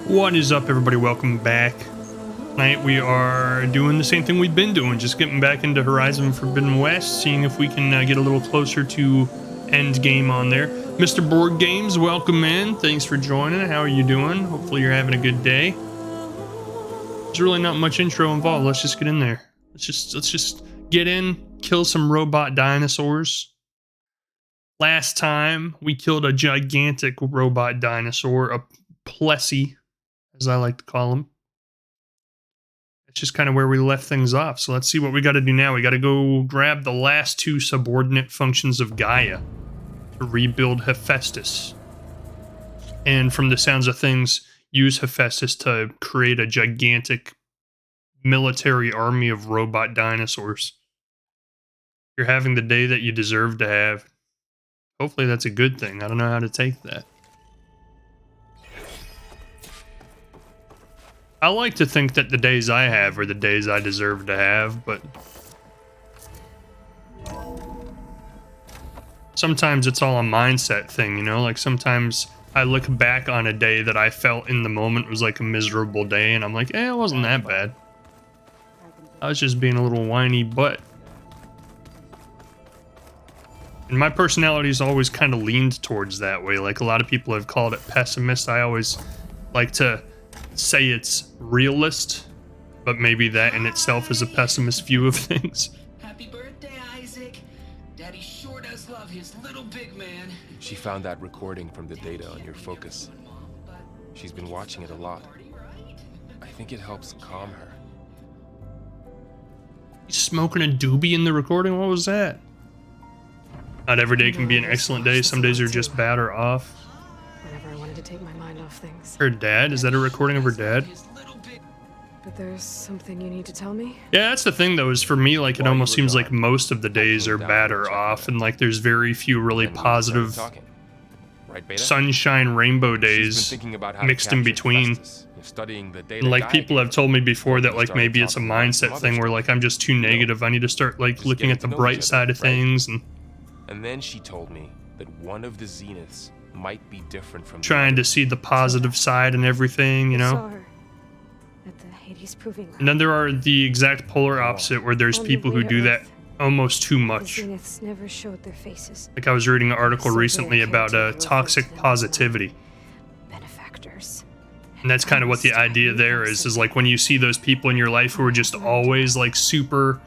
What is up, everybody? Welcome back. Tonight we are doing the same thing we've been doing, just getting back into Horizon Forbidden West, seeing if we can get a little closer to end game on there. Mr. Board Games, welcome in. Thanks for joining. How are you doing? Hopefully you're having a good day. There's really not much intro involved. Let's just get in there. Let's just get in, kill some robot dinosaurs. Last time we killed a gigantic robot dinosaur, a Plessy, as I like to call them. That's just kind of where we left things off. So let's see what we got to do now. We got to go grab the last two subordinate functions of Gaia to rebuild Hephaestus. And from the sounds of things, use Hephaestus to create a gigantic military army of robot dinosaurs. You're having the day that you deserve to have. Hopefully that's a good thing. I don't know how to take that. I like to think that the days I have are the days I deserve to have, but sometimes it's all a mindset thing, you know? Like sometimes I look back on a day that I felt in the moment was like a miserable day, and I'm like, it wasn't that bad. I was just being a little whiny butt. And my personality's always kind of leaned towards that way. Like a lot of people have called it pessimist. I always like to say it's realist, but maybe that in itself is a pessimist view of things. Happy birthday, Isaac. Daddy sure does love his little big man. She found that recording from the data on your focus. She's been watching it a lot. I think it helps calm her. He's smoking a doobie in the recording? What was that? Not every day can be an excellent day. Some days are just bad or off. Whenever I wanted to take my mind off things. Her dad? Is that a recording of her dad? But there's something you need to tell me? Yeah, that's the thing though, is for me, like, it almost seems like most of the days are bad or off, and like there's very few really positive sunshine rainbow days mixed in between. And like people have told me before that like maybe it's a mindset thing where like I'm just too negative. I need to start like looking at the bright side of things, and then she told me that one of the zeniths might be different from trying to see the positive side and everything, you know? At the Hades proving lab. And then there are the exact polar opposite where there's people who do that almost too much. The zeniths never showed their faces. Like I was reading an article recently about toxic positivity. Benefactors. And that's kind of what the idea there is like when you see those people in your life who are just always like super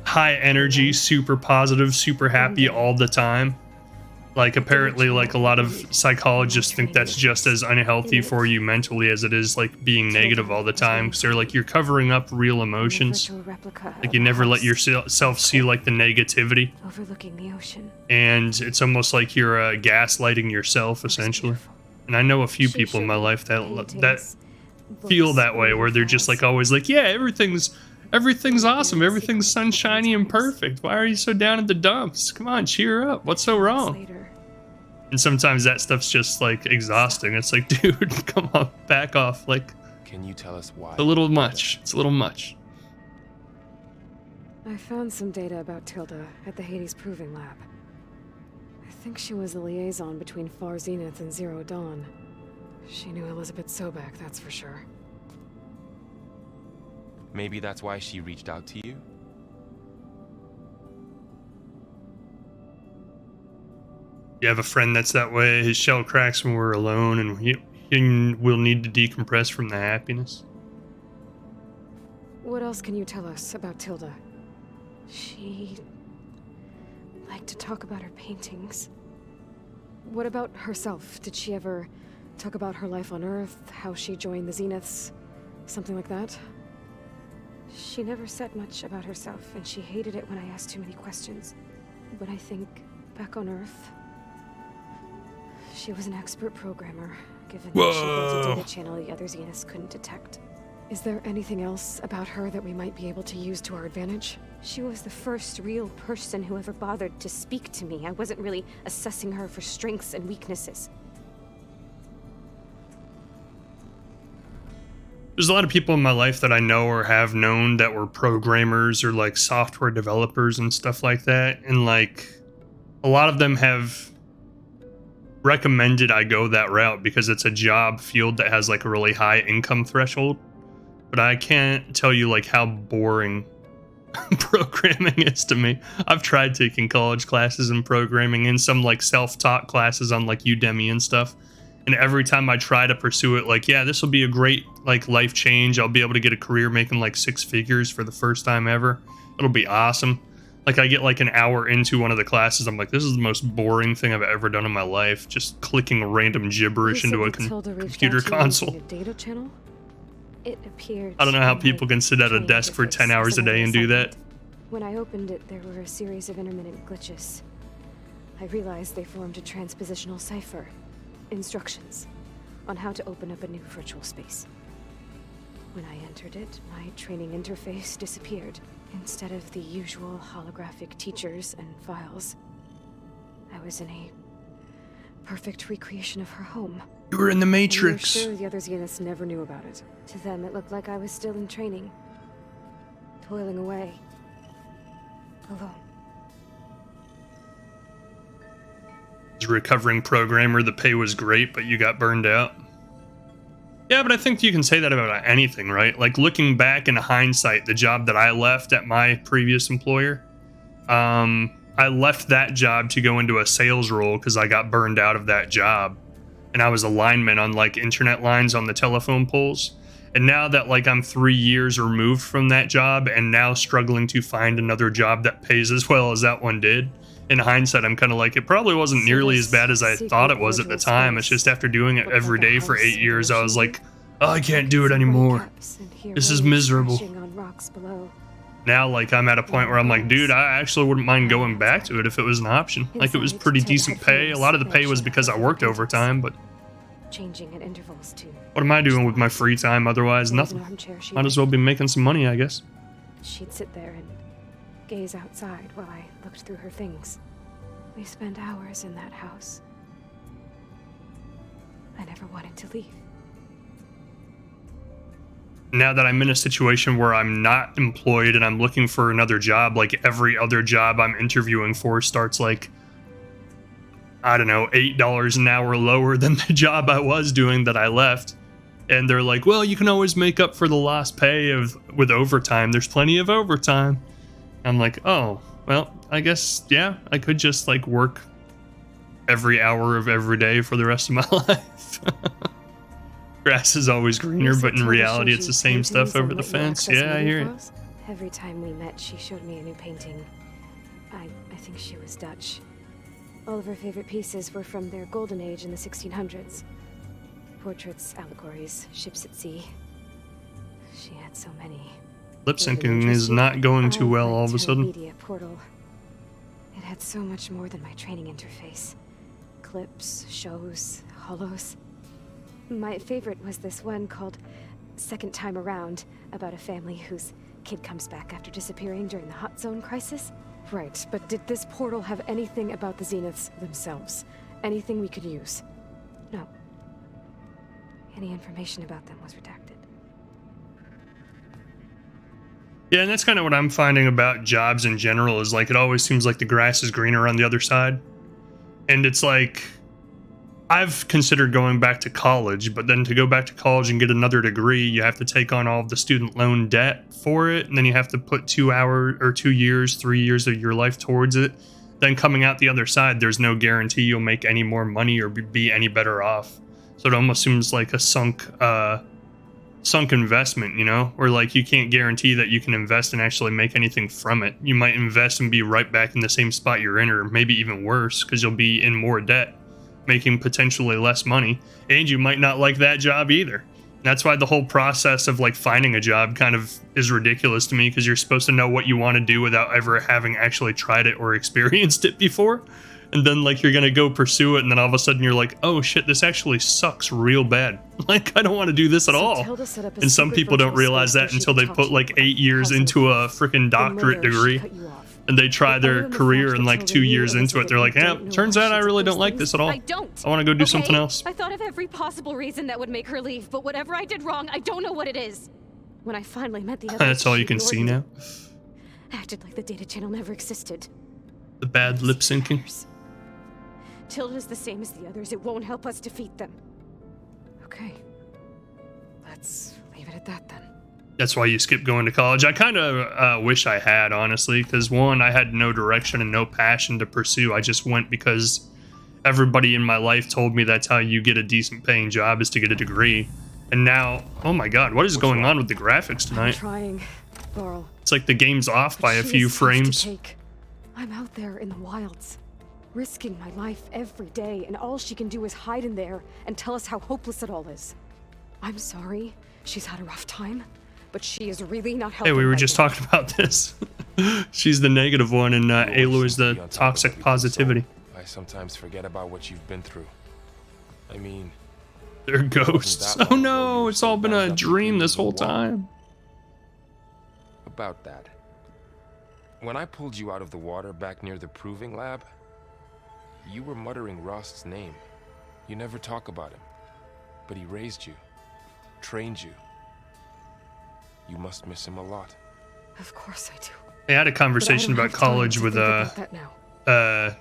high energy, super positive, super happy all the time. Like apparently like a lot of psychologists think that's just as unhealthy for you mentally as it is like being negative all the time. Because they're like, you're covering up real emotions. Like you never let yourself see like the negativity. Overlooking the ocean. And it's almost like you're gaslighting yourself essentially. And I know a few people in my life that feel that way, where they're just like always like, yeah, everything's awesome, everything's sunshiny and perfect. Why are you so down in the dumps? Come on, cheer up. What's so wrong? And sometimes that stuff's just like exhausting. It's like, dude, come on, back off. Like, can you tell us why? It's a little much. It's a little much. I found some data about Tilda at the Hades Proving Lab. I think she was a liaison between Far Zenith and Zero Dawn. She knew Elizabeth Sobek, that's for sure. Maybe that's why she reached out to you? You have a friend that's that way. His shell cracks when we're alone, and he will need to decompress from the happiness. What else can you tell us about Tilda? She liked to talk about her paintings. What about herself? Did she ever talk about her life on Earth, how she joined the Zeniths, something like that? She never said much about herself, and she hated it when I asked too many questions. But I think, back on Earth, she was an expert programmer, given that she built a data channel the other Zeniths couldn't detect. Is there anything else about her that we might be able to use to our advantage? She was the first real person who ever bothered to speak to me. I wasn't really assessing her for strengths and weaknesses. There's a lot of people in my life that I know or have known that were programmers or like software developers and stuff like that. And like a lot of them have recommended I go that route because it's a job field that has like a really high income threshold. But I can't tell you like how boring programming is to me. I've tried taking college classes in programming and some like self-taught classes on like Udemy and stuff. And every time I try to pursue it, like, yeah, this will be a great like life change. I'll be able to get a career making like 6 figures for the first time ever. It'll be awesome. Like I get like an hour into one of the classes, I'm like, this is the most boring thing I've ever done in my life. Just clicking random gibberish into a computer console. Data channel? It appeared. I don't know how people can sit at a desk for 10 hours a day and do that. When I opened it, there were a series of intermittent glitches. I realized they formed a transpositional cipher. Instructions on how to open up a new virtual space. When I entered it, my training interface disappeared. Instead of the usual holographic teachers and files, I was in a perfect recreation of her home. You were in the Matrix. I'm sure the other Zeniths never knew about it. To them, it looked like I was still in training, toiling away, alone. As a recovering programmer, the pay was great, but you got burned out. Yeah, but I think you can say that about anything, right? Like looking back in hindsight, the job that I left at my previous employer, I left that job to go into a sales role because I got burned out of that job. And I was a lineman on like internet lines on the telephone poles. And now that like I'm 3 years removed from that job and now struggling to find another job that pays as well as that one did, in hindsight, I'm kind of like, it probably wasn't nearly as bad as I thought it was at the time. It's just after doing it every day for 8 years, I was like, oh, I can't do it anymore. This is miserable. Now, like, I'm at a point where I'm like, dude, I actually wouldn't mind going back to it if it was an option. Like, it was pretty decent pay. A lot of the pay was because I worked overtime, but changing at intervals too. What am I doing with my free time? Otherwise, nothing. Might as well be making some money, I guess. She'd sit there and gaze outside while I looked through her things. We spent hours in that house. I never wanted to leave. Now that I'm in a situation where I'm not employed and I'm looking for another job, like every other job I'm interviewing for starts like, I don't know, $8 an hour lower than the job I was doing that I left. And they're like, well, you can always make up for the lost pay with overtime. There's plenty of overtime. I'm like, oh, well, I guess, yeah, I could just like work every hour of every day for the rest of my life. Grass is always greener, but in reality, it's the same stuff over the fence. Yeah, I hear it. Every time we met, she showed me a new painting. I think she was Dutch. All of her favorite pieces were from their golden age in the 1600s. Portraits, allegories, ships at sea. She had so many. Lip syncing is not going too well all of a sudden. Media portal. It had so much more than my training interface. Clips, shows, holos. My favorite was this one called Second Time Around, about a family whose kid comes back after disappearing during the Hot Zone crisis. Right, but did this portal have anything about the Zeniths themselves? Anything we could use? No. Any information about them was redacted. Yeah, and that's kind of what I'm finding about jobs in general, is like it always seems like the grass is greener on the other side. And it's like, I've considered going back to college, but then to go back to college and get another degree, you have to take on all of the student loan debt for it, and then you have to put 3 years of your life towards it. Then coming out the other side, there's no guarantee you'll make any more money or be any better off. So it almost seems like a sunk investment, you know, where like you can't guarantee that you can invest and actually make anything from it. You might invest and be right back in the same spot you're in, or maybe even worse, because you'll be in more debt, making potentially less money, and you might not like that job either. That's why the whole process of like finding a job kind of is ridiculous to me, because you're supposed to know what you want to do without ever having actually tried it or experienced it before. And then like you're gonna go pursue it, and then all of a sudden you're like, oh shit, this actually sucks real bad. Like, I don't want to do this at all. And some people don't realize that until they put like 8 years into a freaking doctorate degree, and they try their career, and like 2 years into it, they're like, yeah, turns out I really don't like this at all. I want to go do something else. I thought of every possible reason that would make her leave, but whatever I did wrong, I don't know what it is. When I finally met the others, that's all you can see now. Acted like the data channel never existed. The bad lip syncing. Tilda's the same as the others. It won't help us defeat them. Okay. Let's leave it at that then. That's why you skip going to college. I kind of wish I had, honestly, because one, I had no direction and no passion to pursue. I just went because everybody in my life told me that's how you get a decent paying job, is to get a degree. And now, oh my god, what is going on with the graphics I'm tonight? trying, Laurel. It's like the game's off by a She few is tough to frames. take. I'm out there in the wilds, risking my life every day, and all she can do is hide in there and tell us how hopeless it all is. I'm sorry she's had a rough time, but she is really not helping. Hey, we were right just now. talking about this. She's the negative one, and Alo is the Be on top of toxic other people's positivity. soul. I sometimes forget about what you've been through. I mean, They're ghosts. that Oh long ago, you no, were it's so all been bound a up in dream being this whole the one. time. About that. When I pulled you out of the water back near the proving lab, you were muttering Rost's name. You never talk about him. But he raised you, trained you. You must miss him a lot. Of course I do. I had a conversation But I about don't have time college to with think a about that now.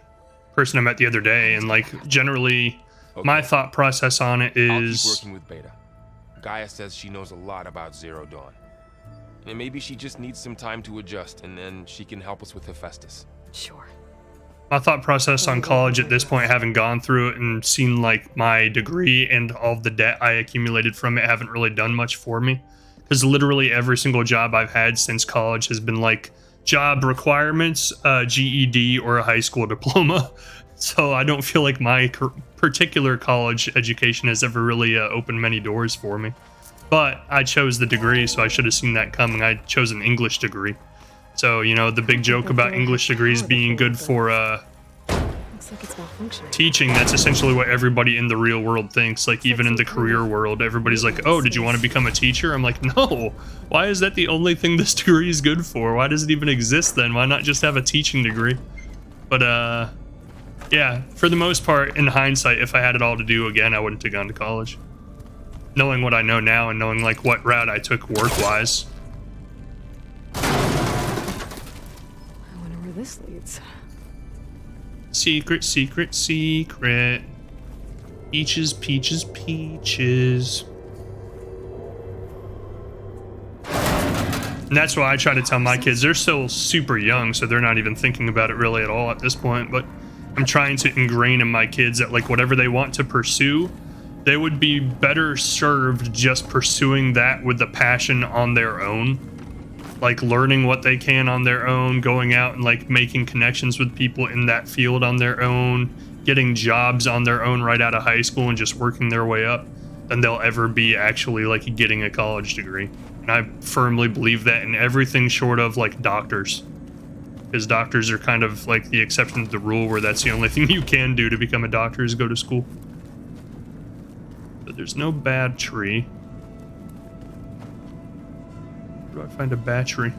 person I met the other day, and like generally, my Okay. thought process on it I'll keep is working with Beta. Gaia says she knows a lot about Zero Dawn. And maybe she just needs some time to adjust, and then she can help us with Hephaestus. Sure. my thought process on college at this point, having gone through it and seen like my degree and all the debt I accumulated from it, haven't really done much for me. Because literally every single job I've had since college has been like job requirements, GED, or a high school diploma. So I don't feel like my particular college education has ever really opened many doors for me. But I chose the degree, so I should have seen that coming. I chose an English degree. So, you know, the big joke about English degrees being good for Looks like it's malfunctioning. teaching, that's essentially what everybody in the real world thinks. Like, even in the career world, everybody's like, oh, did you want to become a teacher? I'm like, no. Why is that the only thing this degree is good for? Why does it even exist then? Why not just have a teaching degree? But, yeah, for the most part, in hindsight, if I had it all to do again, I wouldn't have gone to college. Knowing what I know now and knowing, like, what route I took work-wise. I wonder where this leads. Secret, secret, secret. Peaches, peaches, peaches. And that's why I try to tell my kids, they're still super young, so they're not even thinking about it really at all at this point, but I'm trying to ingrain in my kids that, like, whatever they want to pursue, they would be better served just pursuing that with the passion on their own. Like, learning what they can on their own, going out and, like, making connections with people in that field on their own, getting jobs on their own right out of high school and just working their way up, than they'll ever be actually, like, getting a college degree. And I firmly believe that in everything short of, like, doctors. Because doctors are kind of, like, the exception to the rule where that's the only thing you can do to become a doctor is go to school. But there's no battery. Where do I find a battery?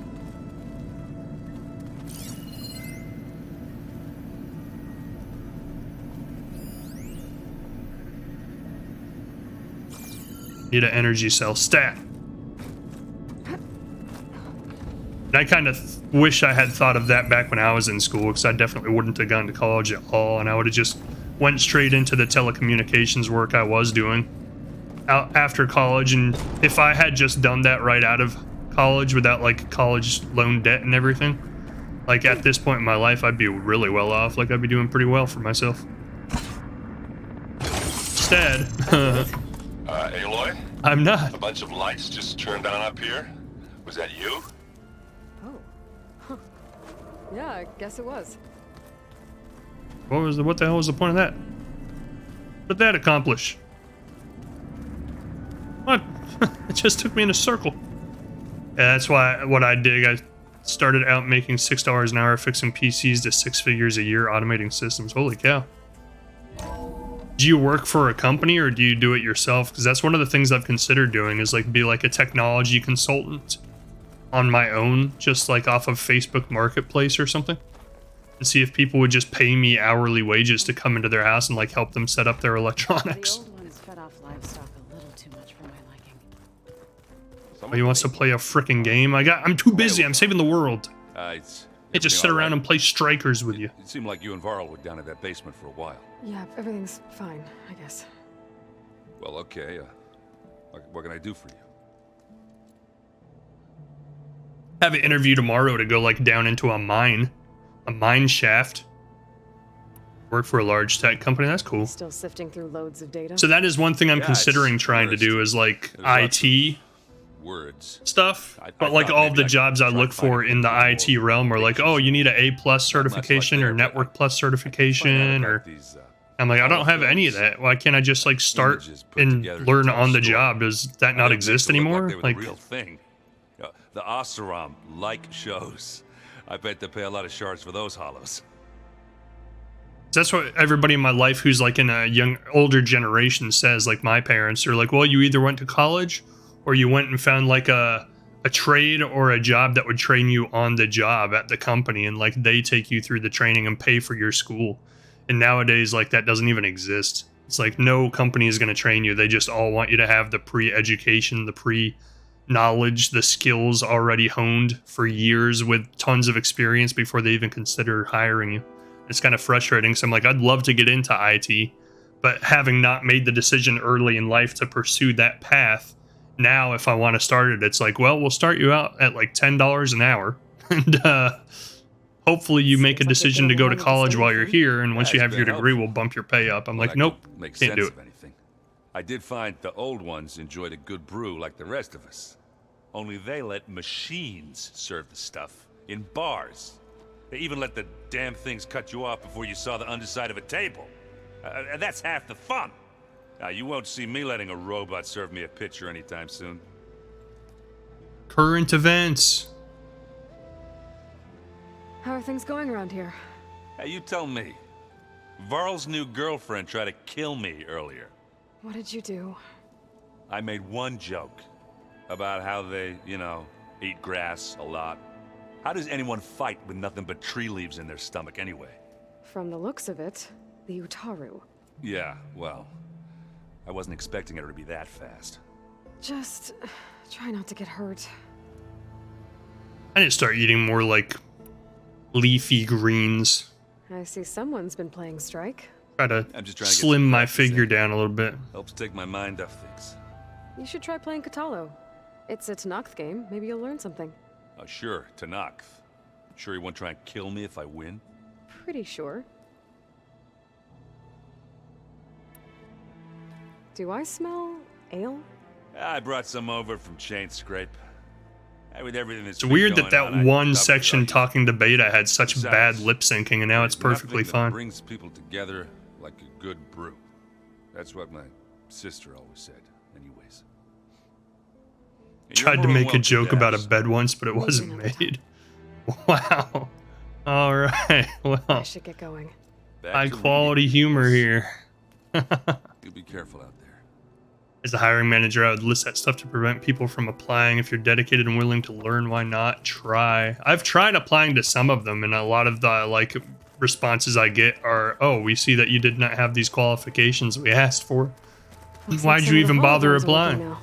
Need an energy cell. Stat. And I kind of wish I had thought of that back when I was in school, because I definitely wouldn't have gone to college at all, and I would have just went straight into the telecommunications work I was doing out after college. And if I had just done that right out of college without, like, college loan debt and everything, like, at this point in my life, I'd be really well off. Like, I'd be doing pretty well for myself. Instead, Aloy? I'm not. A bunch of lights just turned on up here. Was that you? Oh. Huh. Yeah, I guess it was. What the hell was the point of that? What did that accomplish? What? It just took me in a circle. Yeah, that's why what I dig. I started out making $6 an hour fixing PCs to 6 figures a year automating systems. Holy cow. Do you work for a company or do you do it yourself? Because that's one of the things I've considered doing, is like be like a technology consultant on my own, just like off of Facebook Marketplace or something, and see if people would just pay me hourly wages to come into their house and like help them set up their electronics. The old one has fed off livestock a little too much for my liking. Oh, he wants to play a frickin' game. I'm too busy. I'm saving the world. It's Hey, just Everything sit all around right? and play strikers with you. It seemed like you and Varl were down in that basement for a while. Yeah, everything's fine, I guess. Well, okay. What can I do for you? Have an interview tomorrow to go like down into a mine shaft. Work for a large tech company. That's cool. Still sifting through loads of data. So that is one thing I'm Yeah, considering it's trying to do is like There's IT words. stuff. I But like thought all maybe of the I could jobs I try look to find for a in the little IT more realm are like, pictures. oh, you need an A+ Not much certification like or there, but Network+ Find out certification, about or these, I'm like, I don't have any of holograms, that. Why can't I just like start images put and together to learn tell a on the story. job? Does that How not they exist make it look anymore? Like they were Like, the real thing. The Oseram shows. I bet they pay a lot of shards for those hollows. that's what everybody in my life who's like in a older generation says. Like my parents are like, well, you either went to college or you went and found like a trade or a job that would train you on the job at the company, and like they take you through the training and pay for your school. And nowadays, like that doesn't even exist. It's like no company is going to train you. They just all want you to have the pre-education, the pre-knowledge, the skills already honed for years with tons of experience before they even consider hiring you. It's kind of frustrating. So I'm like, I'd love to get into IT, but having not made the decision early in life to pursue that path, now if I want to start it, it's like, well, we'll start you out at like $10 an hour. And hopefully you make a Seems like decision you're to go to getting college along while with you're this here, and once Yeah, you it's have your been degree, helpful. we'll bump your pay up. I'm Well, like, that nope, could make can't do sense it. of anything. I did find the old ones enjoyed a good brew like the rest of us. Only they let machines serve the stuff in bars. They even let the damn things cut you off before you saw the underside of a table. And that's half the fun. Now, you won't see me letting a robot serve me a pitcher anytime soon. Current events. How are things going around here? Hey, you tell me. Varl's new girlfriend tried to kill me earlier. What did you do? I made one joke about how they, eat grass a lot. How does anyone fight with nothing but tree leaves in their stomach anyway? From the looks of it, the Utaru. Yeah, well, I wasn't expecting her to be that fast. Just try not to get hurt. I need to start eating more like leafy greens. I see someone's been playing Strike. Try to I'm just trying to get slim some my practice figure in. down a little bit. Helps take my mind off things. You should try playing Katalo. It's a Tanakh game. Maybe you'll learn something. Oh, sure, Tanakh. Sure he won't try and kill me if I win? Pretty sure. Do I smell ale? I brought some over from Chain Scrape. With everything that's It's weird that going on, that I one thought it was section lucky. talking to Beta had such bad Besides, lip syncing, and now it's There's perfectly nothing that fine. brings people together like a good brew. That's what my sister always said, anyways. You're Tried to more than make a welcome joke to about a have bed once, but it Maybe wasn't another made. Wow. All right. I Well, should get going. Back high to quality reading. humor here. You be careful out there. As a hiring manager, I would list that stuff to prevent people from applying. If you're dedicated and willing to learn, why not try? I've tried applying to some of them, and a lot of the responses I get are, "Oh, we see that you did not have these qualifications we asked for. Looks Why'd like you some of the even bother holograms are working applying?" now.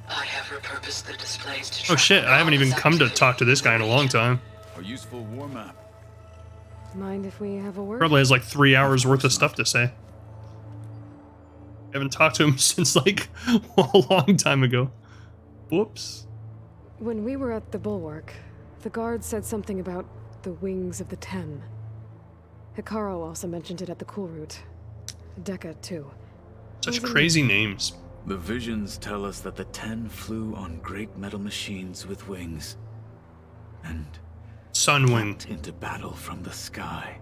I have repurposed the displays to Oh track shit! I haven't even Varl's come to activity talk to this guy in a long time. A useful war map. Mind if we have a word? Probably has like 3 hours worth of stuff to say. Haven't talked to him since like a long time ago. Whoops. When we were at the Bulwark, the guard said something about the Wings of the Ten. Hikaru also mentioned it at the Cool Route. Dekka, too. Such crazy names. The visions tell us that the Ten flew on great metal machines with wings and Sunwing. leapt into battle from the sky.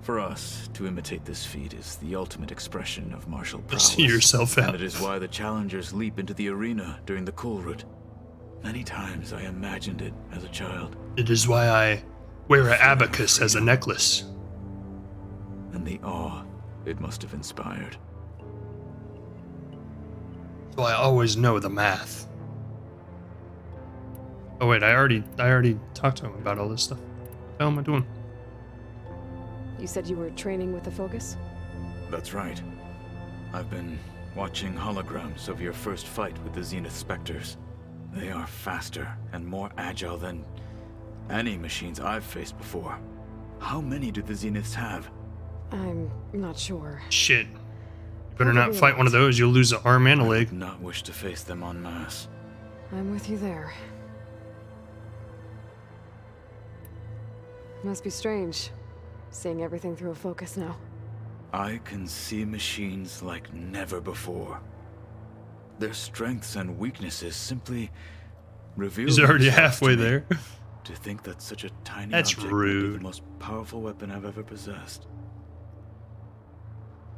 For us, to imitate this feat is the ultimate expression of martial prowess. See yourself out. And it is why the challengers leap into the arena during the Cool Route. Many times I imagined it as a child. It is why I wear an abacus as a necklace. And the awe it must have inspired. So I always know the math. Oh wait, I already talked to him about all this stuff. What the hell am I doing? You said you were training with the Focus? That's right. I've been watching holograms of your first fight with the Zenith Spectres. They are faster and more agile than any machines I've faced before. How many do the Zeniths have? I'm not sure. Shit. You better not fight one of those. You'll lose an arm and a I leg. would not wish to face them en masse. I'm with you there. Must be strange, seeing everything through a focus now. I can see machines like never before. Their strengths and weaknesses simply reveal He's already themselves halfway to me. there. To think that such a tiny That's object would be rude. the most powerful weapon I've ever possessed.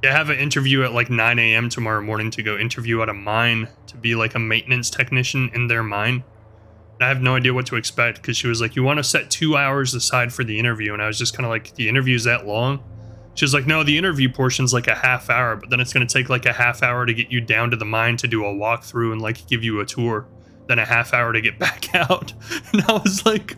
I have an interview at like 9 a.m. tomorrow morning to go interview at a mine to be like a maintenance technician in their mine. And I have no idea what to expect because she was like, you want to set 2 hours aside for the interview. And I was just kind of like, the interview's that long? She was like, no, the interview portion's like a half hour, but then it's going to take like a half hour to get you down to the mine to do a walkthrough and like give you a tour. Then a half hour to get back out. And I was like,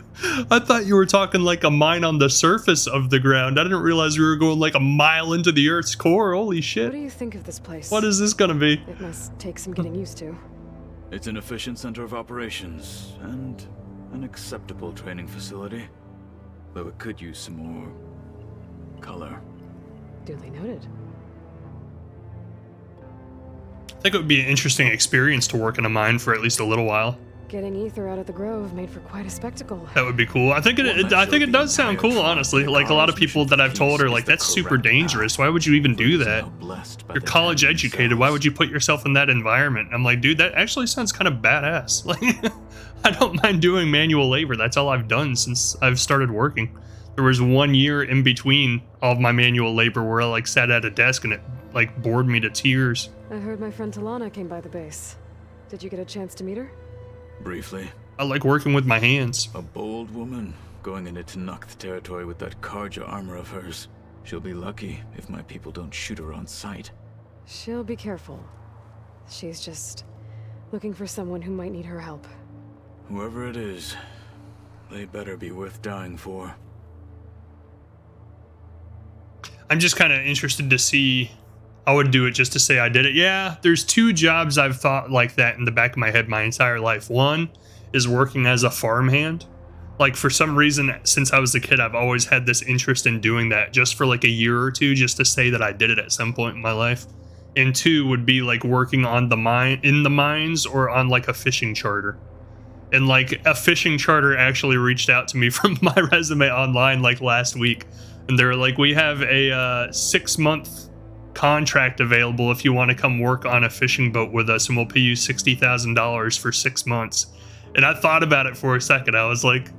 I thought you were talking like a mine on the surface of the ground. I didn't realize we were going like a mile into the Earth's core. Holy shit. What do you think of this place? What is this gonna be? It must take some getting used to. It's an efficient center of operations and an acceptable training facility, though it could use some more color. Duly noted. I think it would be an interesting experience to work in a mine for at least a little while. Getting ether out of the grove made for quite a spectacle. That would be cool. I think it does sound cool, honestly. Like a lot of people that I've told are like, that's super dangerous. Why would you even do that? You're college educated. Why would you put yourself in that environment? I'm like, dude, that actually sounds kind of badass. Like, I don't mind doing manual labor. That's all I've done since I've started working. There was 1 year in between all of my manual labor where I like sat at a desk and it like bored me to tears. I heard my friend Talana came by the base. Did you get a chance to meet her? Briefly. I like working with my hands. A bold woman going into Tanukth territory with that Karja armor of hers. She'll be lucky if my people don't shoot her on sight. She'll be careful. She's just looking for someone who might need her help. Whoever it is, they better be worth dying for. I'm just kind of interested to see. I would do it just to say I did it. Yeah, there's 2 jobs I've thought like that in the back of my head my entire life. One is working as a farmhand. Like for some reason, since I was a kid, I've always had this interest in doing that just for like a year or 2, just to say that I did it at some point in my life. And 2 would be like working on the mine, in the mines, or on like a fishing charter. And like a fishing charter actually reached out to me from my resume online like last week. And they're like, we have a 6-month contract available if you want to come work on a fishing boat with us, and we'll pay you $60,000 for 6 months. And I thought about it for a second. I was like,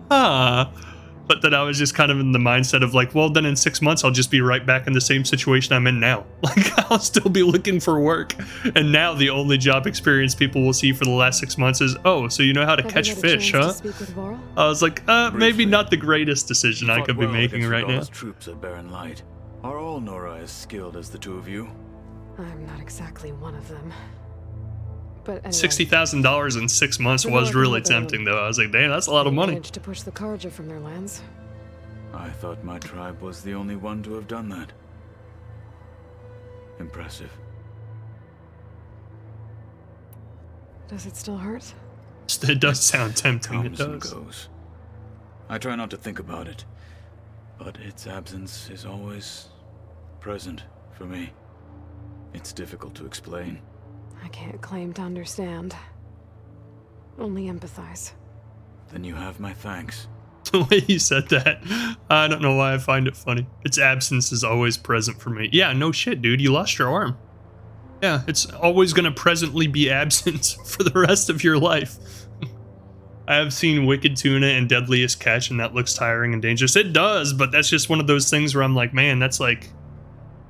but then I was just kind of in the mindset of like, well, then in 6 months I'll just be right back in the same situation I'm in now. Like I'll still be looking for work, and now the only job experience people will see for the last 6 months is, oh, so you know how to catch fish, huh? I was like, maybe not the greatest decision I could be making right now. Troops at Barren Light. Are all Nora as skilled as the 2 of you? I'm not exactly one of them. But anyway, $60,000 in 6 months was really tempting, though. I was like, damn, that's a lot of money. Managed to push the Karja from their lands. I thought my tribe was the only one to have done that. Impressive. Does it still hurt? It does sound tempting, it Comes and does. goes. I try not to think about it, but its absence is always present for me. It's difficult to explain. I can't claim to understand. Only empathize. Then you have my thanks. The way you said that, I don't know why I find it funny. Its absence is always present for me. Yeah, no shit, dude. You lost your arm. Yeah, it's always going to presently be absent for the rest of your life. I have seen Wicked Tuna and Deadliest Catch, and that looks tiring and dangerous. It does, but that's just one of those things where I'm like, man, that's like,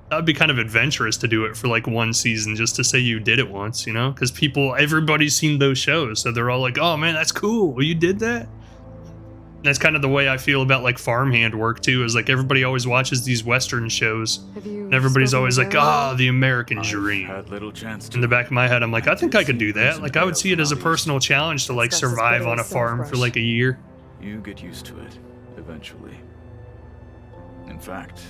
that would be kind of adventurous to do it for like 1 season just to say you did it once, you know? Because everybody's seen those shows, so they're all like, oh man, that's cool. Well, you did that? And that's kind of the way I feel about like farmhand work too, is like everybody always watches these Western shows, and everybody's always like, the American dream. Had little chance to. In the back of my head, I'm like, I think I could do that. Like, I would see it as a personal challenge to like survive on a farm for like a year. You get used to it, eventually. In fact,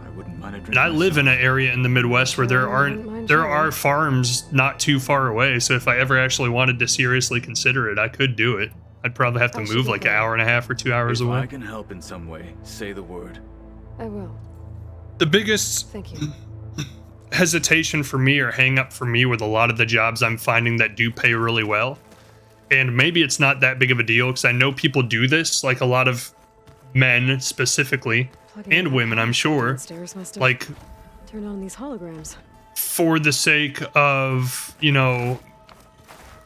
I wouldn't mind a drink. And I live in myself. an area in the Midwest where there are farms not too far away. So if I ever actually wanted to seriously consider it, I could do it. I'd probably have to I should move get like an going. hour and a half or 2 hours If away. I can help in some way, say the word. I will. The biggest Thank you. hesitation for me or hang up for me with a lot of the jobs I'm finding that do pay really well. And maybe it's not that big of a deal because I know people do this, like a lot of men specifically, Plugging and in women, I'm sure, downstairs must have like turned on these holograms. for the sake of, you know,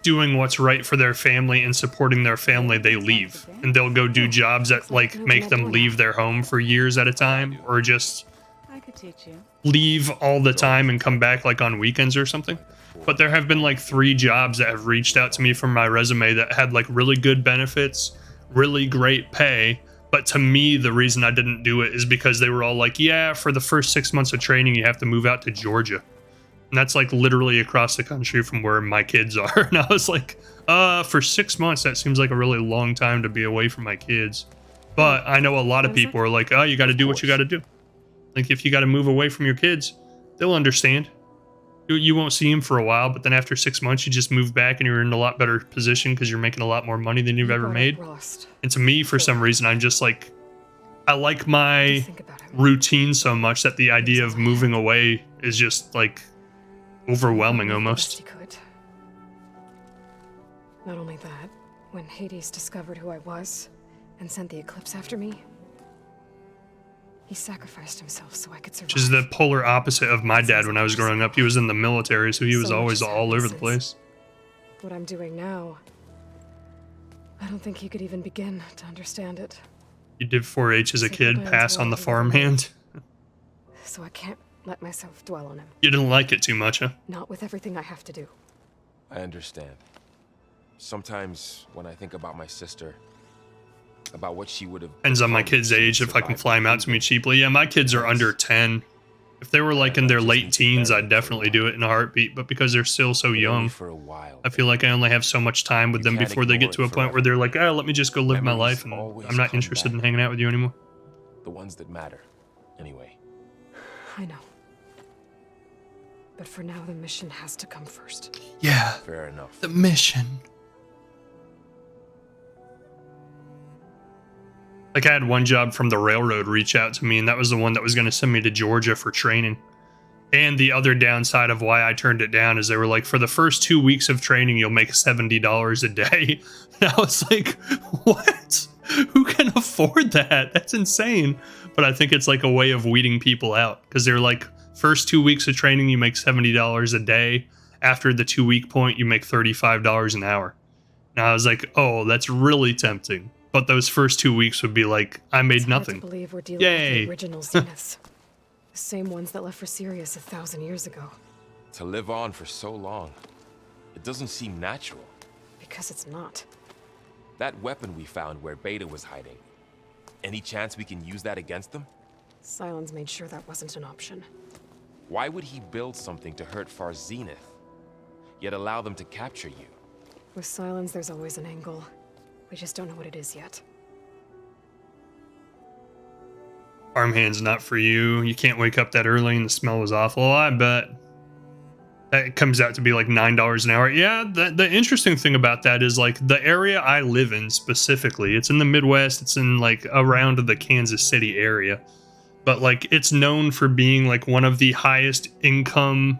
doing what's right for their family and supporting their family, they leave. And they'll go do jobs that like make them leave their home for years at a time, or just I could teach you. leave all the time and come back like on weekends or something. But there have been like 3 jobs that have reached out to me from my resume that had like really good benefits, really great pay. But to me, the reason I didn't do it is because they were all like, yeah, for the first 6 months of training, you have to move out to Georgia. And that's like literally across the country from where my kids are. And I was like, for 6 months, that seems like a really long time to be away from my kids. But I know a lot of people are like, oh, you got to do what you got to do. Like if you got to move away from your kids, they'll understand. You won't see them for a while, but then after 6 months, you just move back and you're in a lot better position because you're making a lot more money than you've ever made. And to me, for some reason, I'm just like, I like my routine so much that the idea of moving away is just like overwhelming almost. Not only that, when Hades discovered who I was and sent the eclipse after me, he sacrificed himself so I could survive. Which is the polar opposite of my dad when I was growing up. He was in the military, so he was always all over the place. What I'm doing now, I don't think you could even begin to understand it. You did 4-H as a kid, pass on the farmhand. So I can't let myself dwell on him. You didn't like it too much, huh? Not with everything I have to do. I understand. Sometimes when I think about my sister, about what she would have depends on my kid's age if I can fly them out to me cheaply. Yeah, my kids are under 10. If they were like in their late teens, I'd definitely do it in a heartbeat. But because they're still so young, I feel like I only have so much time with them before they get to a point where they're like, oh, let me just go live my life, and I'm not interested in hanging out with you anymore. The ones that matter, anyway. I know. But for now, the mission has to come first. Yeah. Fair enough. The mission. Like I had one job from the railroad reach out to me, and that was the one that was going to send me to Georgia for training. And the other downside of why I turned it down is they were like, for the first 2 weeks of training, you'll make $70 a day. And I was like, what? Who can afford that? That's insane. But I think it's like a way of weeding people out because they're like, first 2 weeks of training, you make $70 a day. After the 2 week point, you make $35 an hour. And I was like, oh, that's really tempting. But those first 2 weeks would be like, I made nothing. I believe we're dealing with the original Zeniths. The same ones that left for Sirius 1,000 years ago. To live on for so long, it doesn't seem natural. Because it's not. That weapon we found where Beta was hiding, any chance we can use that against them? Sylens made sure that wasn't an option. Why would he build something to hurt Far Zenith, yet allow them to capture you? With Sylens, there's always an angle. We just don't know what it is yet. Farmhand's not for you. You can't wake up that early and the smell was awful. I bet. That comes out to be like $9 an hour. Yeah, the interesting thing about that is like the area I live in specifically, it's in the Midwest, it's in like around the Kansas City area. But like it's known for being like one of the highest income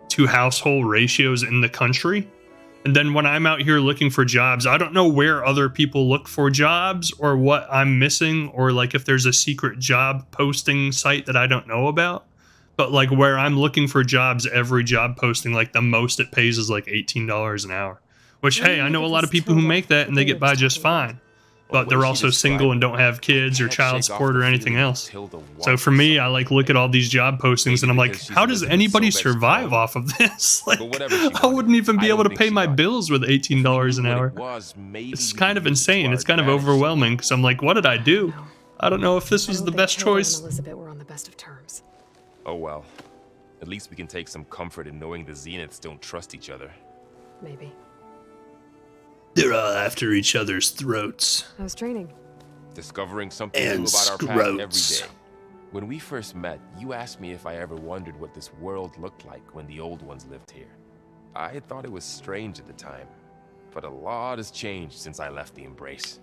to household ratios in the country. And then when I'm out here looking for jobs, I don't know where other people look for jobs or what I'm missing, or like if there's a secret job posting site that I don't know about. But like where I'm looking for jobs, every job posting, like the most it pays is like $18 an hour. Which, hey, I know a lot of people who make that and they get by just fine. But they're also single and don't have kids or child support or anything else. So for me, I like look at all these job postings and I'm like, how does anybody survive off of this? Like, I wouldn't even be able to pay my bills with $18 an hour. It's kind of insane. It's kind of overwhelming because I'm like, what did I do? I don't know if this was the best choice. Elizabeth were on the best of terms. Oh well. At least we can take some comfort in knowing the Zeniths don't trust each other. Maybe. They're all after each other's throats. How's training? Discovering something new about our path every day. When we first met, you asked me if I ever wondered what this world looked like when the old ones lived here. I thought it was strange at the time, but a lot has changed since I left the Embrace.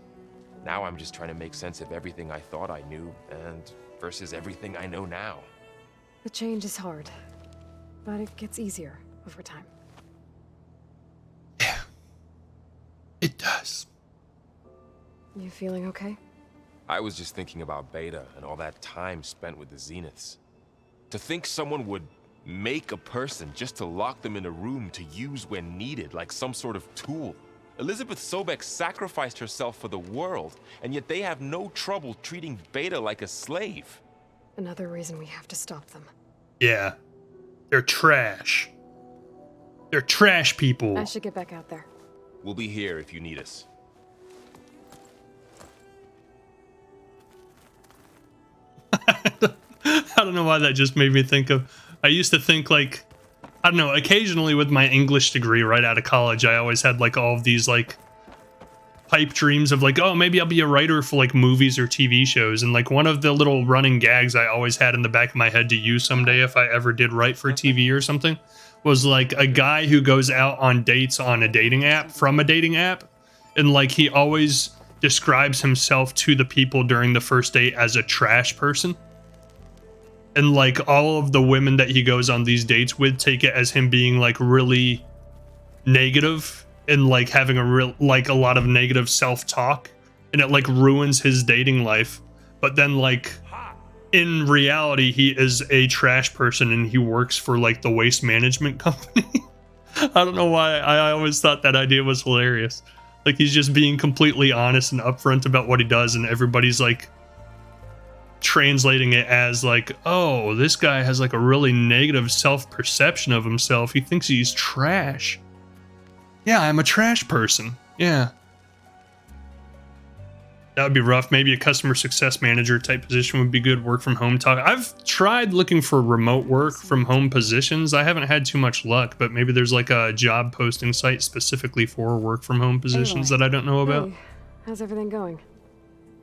Now I'm just trying to make sense of everything I thought I knew and versus everything I know now. The change is hard, but it gets easier over time. Yeah, it does. You feeling okay? I was just thinking about Beta and all that time spent with the Zeniths. To think someone would make a person just to lock them in a room to use when needed, like some sort of tool. Elizabeth Sobek sacrificed herself for the world, and yet they have no trouble treating Beta like a slave. Another reason we have to stop them. Yeah. They're trash. They're trash people. I should get back out there. We'll be here if you need us. I don't know why that just made me think of... I used to think, like... I don't know, occasionally with my English degree right out of college, I always had, like, all of these, like... pipe dreams of, like, oh, maybe I'll be a writer for, like, movies or TV shows. And, like, one of the little running gags I always had in the back of my head to use someday if I ever did write for TV or something was, like, a guy who goes out on dates on a dating app, from a dating app. And, like, he always describes himself to the people during the first date as a trash person. And, like, all of the women that he goes on these dates with take it as him being, like, really negative and, like, having a lot of negative self-talk. And it, like, ruins his dating life. But then, like, in reality, he is a trash person and he works for, like, the waste management company. I don't know why. I always thought that idea was hilarious. Like, he's just being completely honest and upfront about what he does, and everybody's, like, translating it as like, oh, this guy has like a really negative self-perception of himself. He thinks he's trash. Yeah, I'm a trash person. Yeah. That would be rough. Maybe a customer success manager type position would be good. Work from home talk. I've tried looking for remote work from home positions. I haven't had too much luck, but maybe there's like a job posting site specifically for work from home positions that I don't know about. Hey, how's everything going?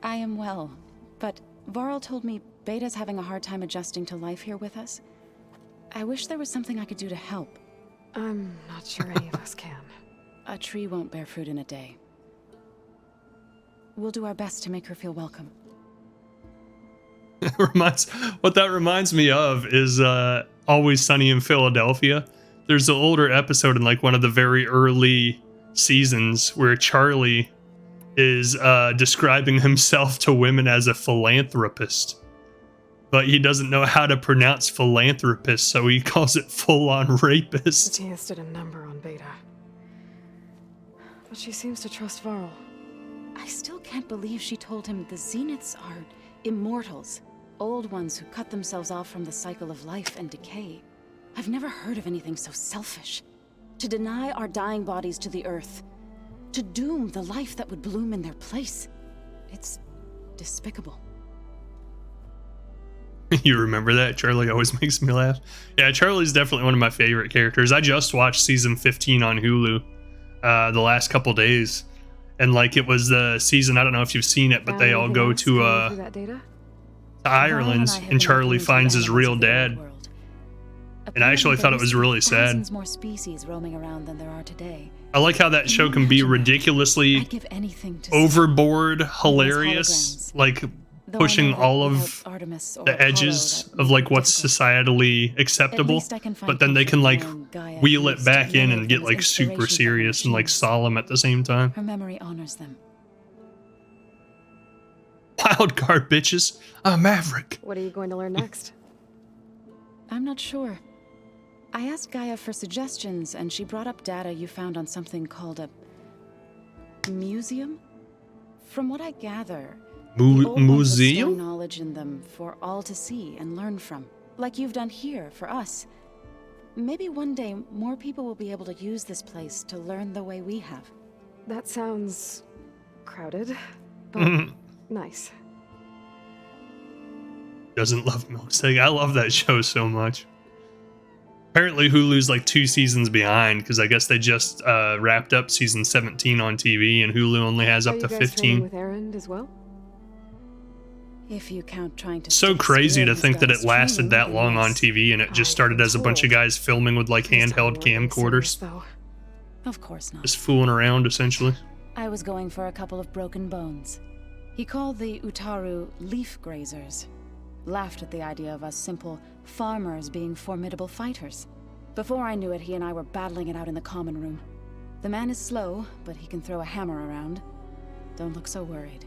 I am well, but Varl told me Beta's having a hard time adjusting to life here with us. I wish there was something I could do to help. I'm not sure any of us can. A tree won't bear fruit in a day. We'll do our best to make her feel welcome. What that reminds me of is Always Sunny in Philadelphia. There's an older episode in like one of the very early seasons where Charlie is describing himself to women as a philanthropist, but he doesn't know how to pronounce philanthropist, so he calls it full-on rapist. Matthias did a number on Beta, but she seems to trust Varl. I still can't believe she told him the Zeniths are immortals, old ones who cut themselves off from the cycle of life and decay. I've never heard of anything so selfish. To deny our dying bodies to the earth, to doom the life that would bloom in their place. It's despicable. You remember that? Charlie always makes me laugh. Yeah, Charlie's definitely one of my favorite characters. I just watched season 15 on Hulu the last couple days. And like it was the season, I don't know if you've seen it, but they all go to Ireland and Charlie finds his real dad. And I actually thought it was really sad. More species roaming around than there are today. I like how that show can be ridiculously overboard hilarious, like pushing all of the edges of like what's societally acceptable, but then they can like wheel it back in and get like super serious and like solemn at the same time. Her memory honors them. Wild card, bitches. I'm a maverick. What are you going to learn next? I'm not sure. I asked Gaia for suggestions, and she brought up data you found on something called a museum. From what I gather, museum? Knowledge in them for all to see and learn from, like you've done here for us. Maybe one day more people will be able to use this place to learn the way we have. That sounds crowded, but nice. Doesn't love Milksteak. I love that show so much. Apparently Hulu's like 2 seasons behind because I guess they just wrapped up season 17 on TV and Hulu only has up to 15. With Aaron as well? If you count trying to so crazy to think that it lasted that long on TV and it just started as a bunch of guys filming with like handheld camcorders. Of course not. Just fooling around, essentially. I was going for a couple of broken bones. He called the Utaru leaf grazers. Laughed at the idea of us simple farmers being formidable fighters. Before I knew it, he and I were battling it out in the common room. The man is slow, but he can throw a hammer around. Don't look so worried.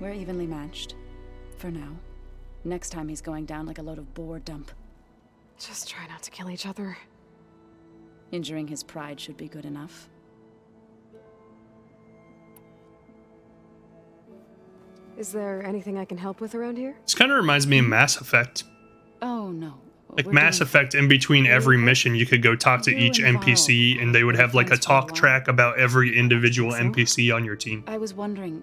We're evenly matched. For now. Next time he's going down like a load of boar dump. Just try not to kill each other. Injuring his pride should be good enough. Is there anything I can help with around here? This kind of reminds me of Mass Effect. Oh, no. Like We're Mass doing- Effect, in between every mission, you could go talk to each NPC, and they would have like a talk track about every individual NPC on your team. I was wondering...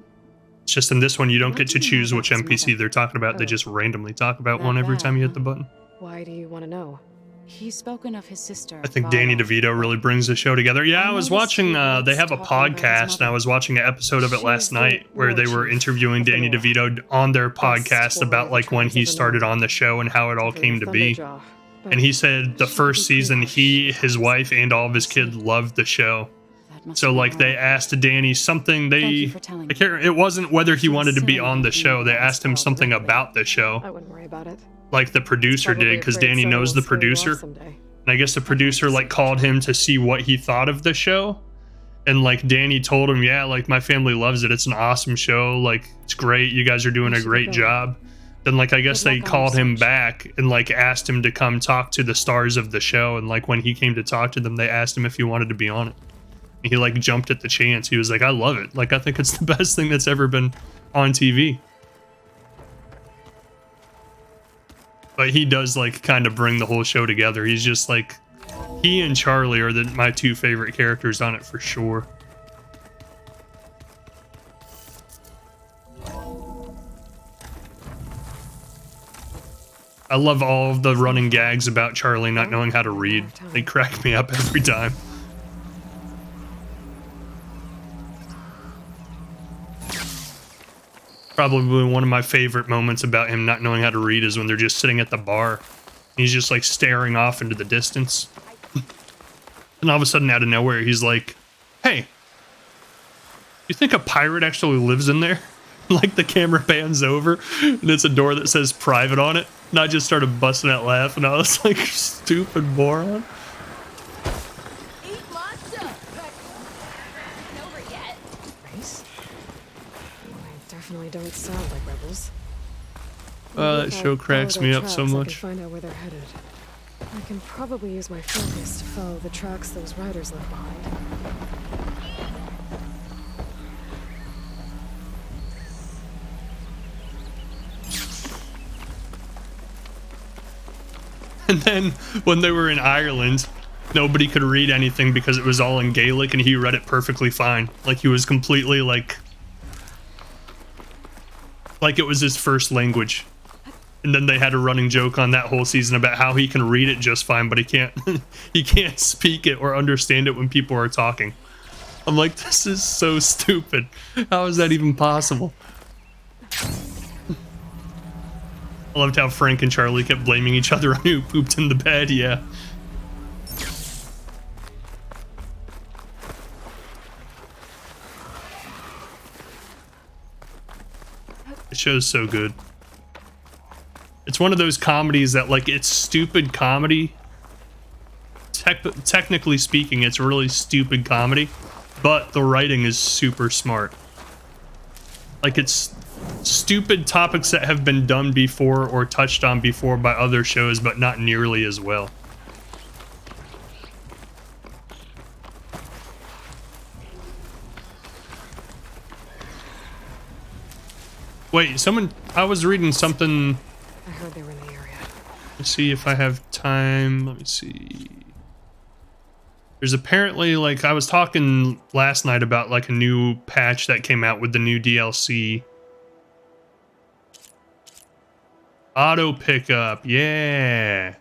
It's just in this one, you don't What get to do you know choose which about NPC Mother? they're talking about. They Oh. just randomly talk about Not one every bad, time you hit huh? the button. Why do you want to know? He's spoken of his sister. I think Danny Vala. DeVito really brings the show together. Yeah, I was noticed watching, he they likes have a talking about his podcast, and I mother. was watching an episode of it last She's the night where they war were chief interviewing of the Danny North. DeVito on their Best podcast warrior about of the like when tribes he of the started North. on the show and how it all came to be. Thunderjaw, but And he said the she first could be season, pretty he, harsh. his wife, and all of his kids loved the show. That must So be like they hard. asked Danny something Thank they you for telling I me. can't, it wasn't whether he Feels wanted to be silly on the not being show. They able to asked him spell something directly. about the show, I wouldn't worry about it. like the producer Probably did, because afraid Danny someone knows will the scare you off producer. someday. And I guess the producer like called him to see what he thought of the show. And like Danny told him, yeah, like my family loves it. It's an awesome show. Like it's great. You guys are doing You a should great go. job. Then like I guess Good they luck on called your him search. back and like asked him to come talk to the stars of the show. And like when he came to talk to them, they asked him if he wanted to be on it. And he like jumped at the chance. He was like, I love it. Like I think it's the best thing that's ever been on TV. But he does like kind of bring the whole show together. He's just like, he and Charlie are my two favorite characters on it for sure. I love all of the running gags about Charlie not knowing how to read. They crack me up every time. Probably one of my favorite moments about him not knowing how to read is when they're just sitting at the bar. He's just like staring off into the distance. And all of a sudden, out of nowhere, he's like, hey, you think a pirate actually lives in there? Like the camera pans over and it's a door that says private on it. And I just started busting out laughing. I was like, stupid moron. Eat my stuff. Over yet. Race? I definitely don't sound like rebels. That Maybe if I show cracks follow me their up so tracks, I much. can find out where they're headed. I can probably use my focus to follow the tracks those riders left behind. And then when they were in Ireland, nobody could read anything because it was all in Gaelic and he read it perfectly fine. Like he was completely like it was his first language. And then they had a running joke on that whole season about how he can read it just fine, but he can't he can't speak it or understand it when people are talking. I'm like, this is so stupid. How is that even possible? I loved how Frank and Charlie kept blaming each other on who pooped in the bed, yeah. The show's so good. It's one of those comedies that, like, it's stupid comedy. Technically speaking, it's really stupid comedy, but the writing is super smart. Like, it's stupid topics that have been done before or touched on before by other shows, but not nearly as well. Wait, I was reading something. I heard they were in the area. Let's see if I have time. Let me see. There's apparently, like, I was talking last night about, like, a new patch that came out with the new DLC. Auto pickup, yeah.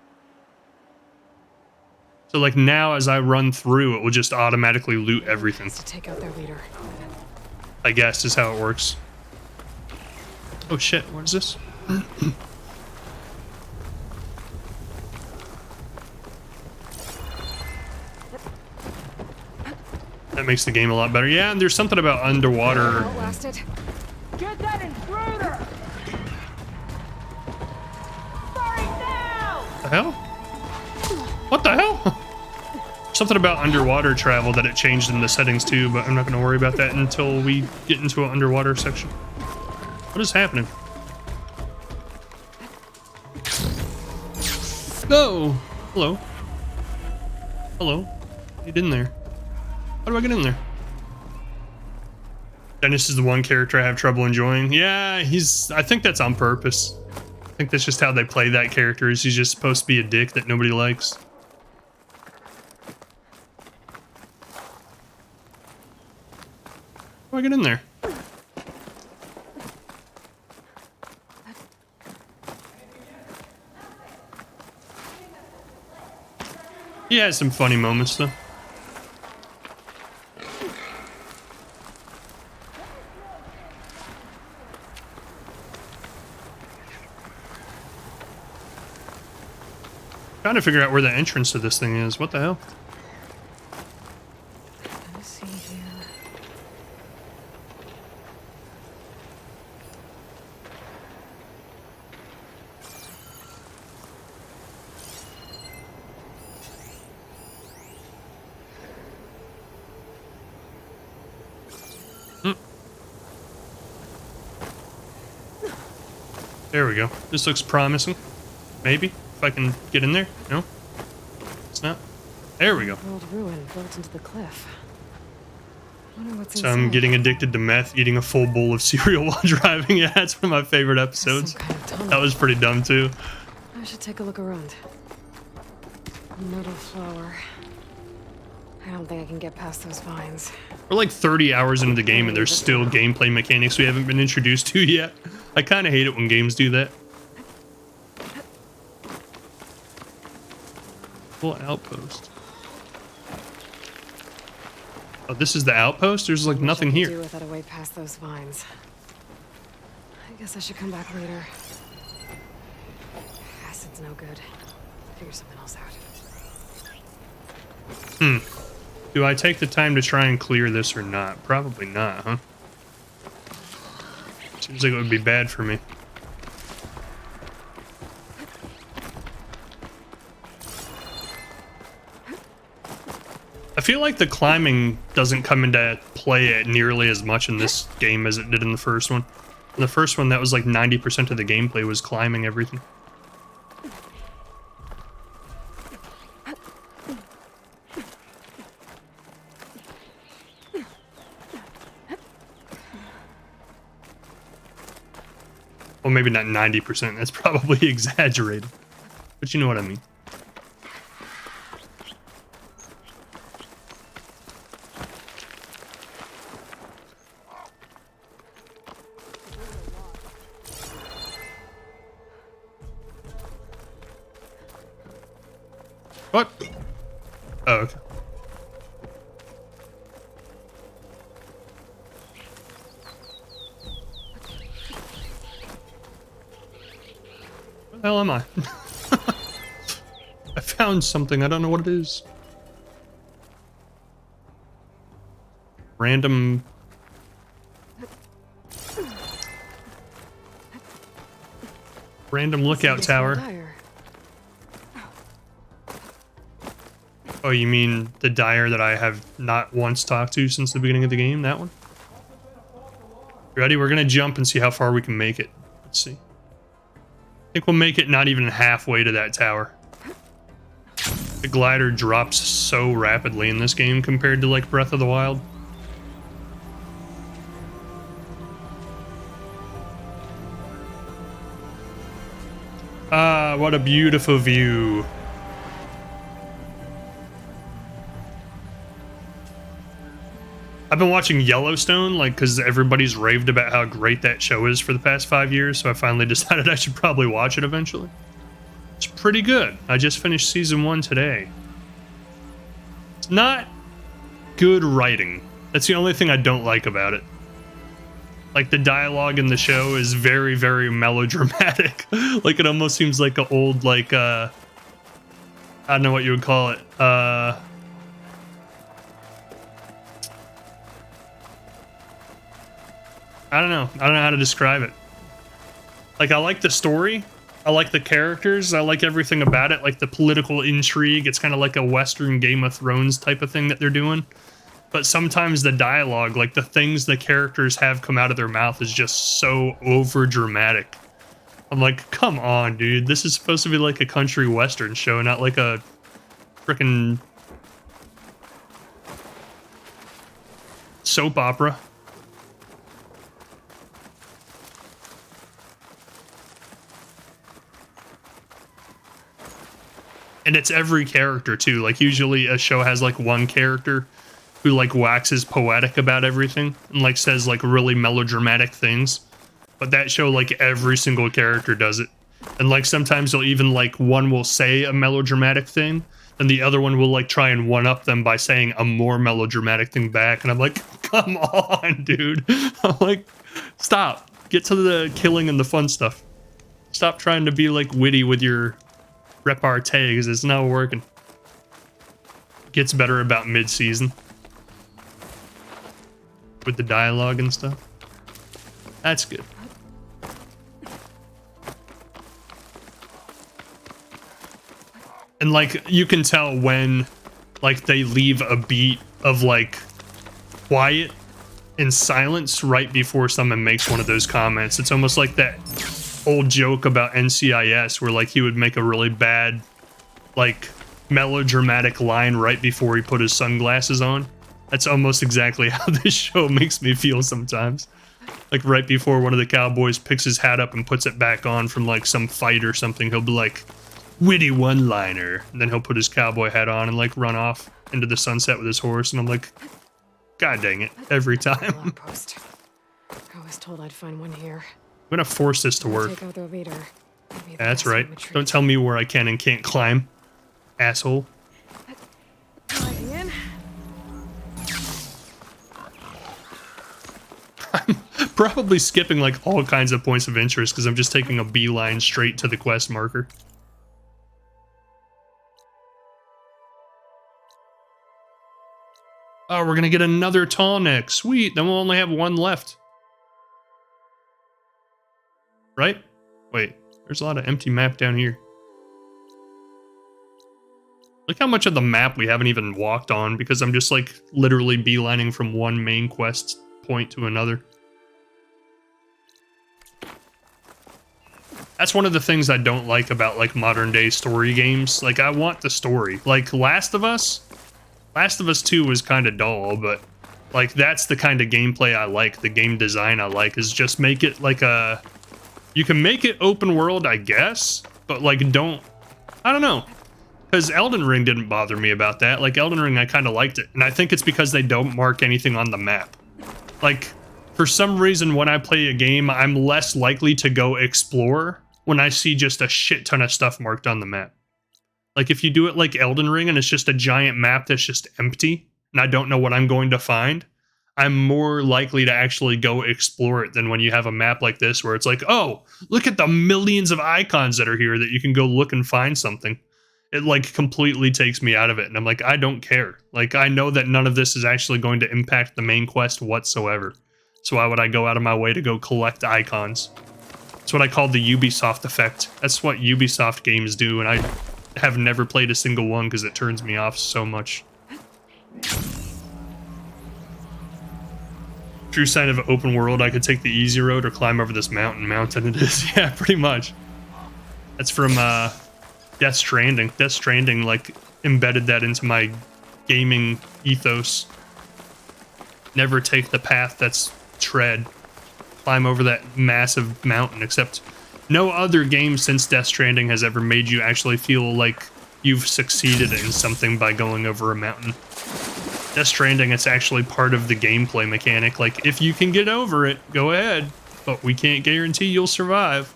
So, like, now as I run through, it will just automatically loot everything. To take out their leader. I guess is how it works. Oh shit, what is this? That makes the game a lot better. Yeah, and there's something about underwater. Outlast it. Get that intruder! Firing now! The hell? What the hell? Something about underwater travel that it changed in the settings too, but I'm not going to worry about that until we get into an underwater section. What is happening? No! Hello. Hello. Get in there. How do I get in there? Dennis is the one character I have trouble enjoying. Yeah, I think that's on purpose. I think that's just how they play that character, is he's just supposed to be a dick that nobody likes. How do I get in there? He has some funny moments though. Trying to figure out where the entrance to this thing is. What the hell? Let me see here. There we go. This looks promising. Maybe. If I can get in there? No? It's not? There we go. Old ruin built into the cliff. Wonder what's So I'm inside. getting addicted to meth, eating a full bowl of cereal while driving. Yeah, it's one of my favorite episodes. Some kind of tunnel. That was pretty dumb too. I should take a look around. Metal flower. I don't think I can get past those vines. We're like 30 hours into the game and there's still gameplay mechanics we haven't been introduced to yet. I kind of hate it when games do that. Full outpost. Oh, this is the outpost? There's like nothing Do here. without a way past those vines. I guess I should come back later. Acid's no good. Figure something else out. Do I take the time to try and clear this or not? Probably not, huh? Seems like it would be bad for me. I feel like the climbing doesn't come into play nearly as much in this game as it did in the first one. In the first one, that was like 90% of the gameplay was climbing everything. Well, maybe not 90%. That's probably exaggerated. But you know what I mean. What? Oh, okay. Where the hell am I? I found something. I don't know what it is. Random. Random lookout tower. Oh, you mean the dyer that I have not once talked to since the beginning of the game? That one? Ready? We're gonna jump and see how far we can make it. Let's see. I think we'll make it not even halfway to that tower. The glider drops so rapidly in this game compared to like Breath of the Wild. Ah, what a beautiful view. I've been watching Yellowstone, like, because everybody's raved about how great that show is for the past 5 years, so I finally decided I should probably watch it eventually. It's pretty good. I just finished season 1 today. It's not good writing. That's the only thing I don't like about it. Like, the dialogue in the show is very, very melodramatic. Like, it almost seems like an old, like, I don't know what you would call it. I don't know. I don't know how to describe it. Like, I like the story. I like the characters. I like everything about it. Like the political intrigue. It's kind of like a Western Game of Thrones type of thing that they're doing. But sometimes the dialogue, like the things the characters have come out of their mouth is just so over dramatic. I'm like, come on, dude. This is supposed to be like a country Western show, not like a frickin' soap opera. And it's every character too. Like usually a show has like one character who like waxes poetic about everything and like says like really melodramatic things. But that show, like every single character does it. And like sometimes they'll even like one will say a melodramatic thing and the other one will like try and one up them by saying a more melodramatic thing back. And I'm like, come on, dude. I'm like, stop. Get to the killing and the fun stuff. Stop trying to be like witty with your repartee because it's not working. Gets better about mid-season with the dialogue and stuff. That's good. And like you can tell when like they leave a beat of like quiet and silence right before someone makes one of those comments. It's almost like that old joke about NCIS where like he would make a really bad like melodramatic line right before he put his sunglasses on. That's almost exactly how this show makes me feel sometimes. Like right before one of the cowboys picks his hat up and puts it back on from like some fight or something, he'll be like, witty one-liner, and then he'll put his cowboy hat on and like run off into the sunset with his horse, and I'm like, god dang it, every time. Post. I was told I'd find one here. I'm gonna force this to work. Take out their leader. Yeah, that's right. Don't tell me where I can and can't climb, asshole. Sliding in. I'm probably skipping like all kinds of points of interest because I'm just taking a beeline straight to the quest marker. Oh, we're gonna get another tall neck. Sweet, then we'll only have one left. Right? Wait, there's a lot of empty map down here. Look how much of the map we haven't even walked on because I'm just like literally beelining from one main quest point to another. That's one of the things I don't like about like modern day story games. Like I want the story. Like Last of Us 2 was kind of dull, but like that's the kind of gameplay I like, the game design I like, is just make it like a... You can make it open world, I guess, but like I don't know. Because Elden Ring didn't bother me about that. Like Elden Ring, I kind of liked it. And I think it's because they don't mark anything on the map. Like, for some reason, when I play a game, I'm less likely to go explore when I see just a shit ton of stuff marked on the map. Like if you do it like Elden Ring and it's just a giant map that's just empty and I don't know what I'm going to find, I'm more likely to actually go explore it than when you have a map like this where it's like, oh, look at the millions of icons that are here that you can go look and find something. It like completely takes me out of it and I'm like, I don't care. Like I know that none of this is actually going to impact the main quest whatsoever. So why would I go out of my way to go collect icons? That's what I call the Ubisoft effect. That's what Ubisoft games do, and I have never played a single one because it turns me off so much. True sign of an open world, I could take the easy road or climb over this mountain it is. Yeah, pretty much. That's from Death Stranding. Death Stranding like embedded that into my gaming ethos. Never take the path that's tread. Climb over that massive mountain, except no other game since Death Stranding has ever made you actually feel like you've succeeded in something by going over a mountain. Death Stranding, it's actually part of the gameplay mechanic. Like, if you can get over it, go ahead, but we can't guarantee you'll survive.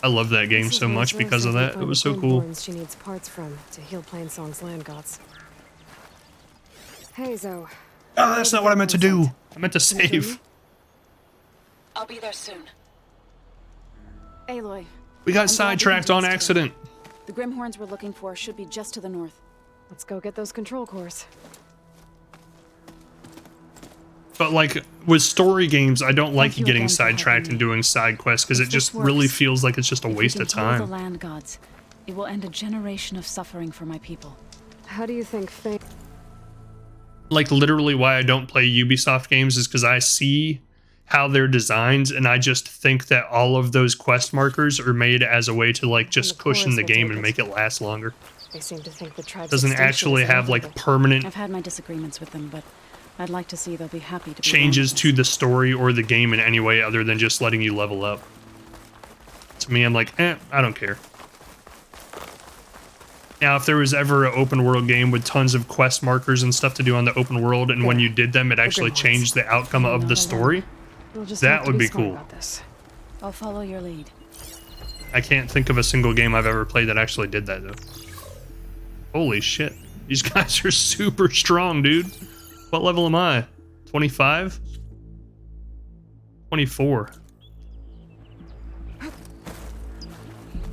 I love that game so much because of that. It was so cool. She needs parts from to heal Plainsong's land gods. Hey, Zoe. Oh, that's not what I meant to do. I meant to save. I'll be there soon. Aloy. We got sidetracked on accident. The Grimhorns we're looking for should be just to the north. Let's go get those control cores. But like with story games, I don't like you getting again for sidetracked helping and me. doing side quests because If it just this really works, feels like it's just a If we waste can of heal time. the land gods, it will end a generation of suffering for my people. How do you think Faye... Like literally why I don't play Ubisoft games is because I see how they're designed and I just think that all of those quest markers are made as a way to like just the cushion chorus the will game take and it. make it last longer. They seem to think the tribe's Doesn't extinction actually is have like inevitable. permanent I've had my disagreements with them, but I'd like to see they'll be happy to be changes randomized. to the story or the game in any way other than just letting you level up. To me, I'm like, I don't care. Now, if there was ever an open world game with tons of quest markers and stuff to do on the open world, and when you did them, it actually changed the outcome of the story, We'll just that have to would be smart cool. about this. I'll follow your lead. I can't think of a single game I've ever played that actually did that, though. Holy shit. These guys are super strong, dude. What level am I? 25? 24.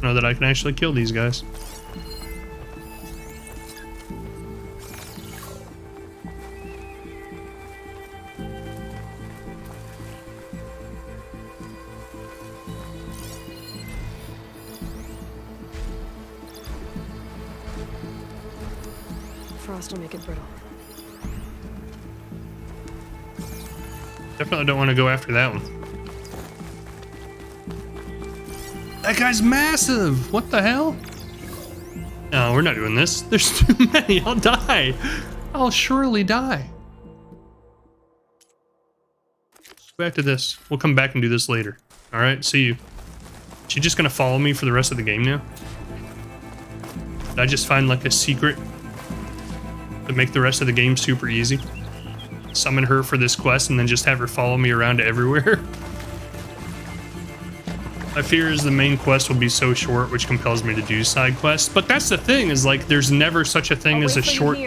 Know that I can actually kill these guys. Frost will make it brittle. Definitely don't want to go after that one. That guy's massive! What the hell? No, we're not doing this. There's too many. I'll die. I'll surely die. Back to this. We'll come back and do this later. Alright, see you. She just gonna follow me for the rest of the game now? Did I just find like a secret to make the rest of the game super easy? Summon her for this quest and then just have her follow me around everywhere? My fear is the main quest will be so short, which compels me to do side quests. But that's the thing, is like there's never such a thing as a short...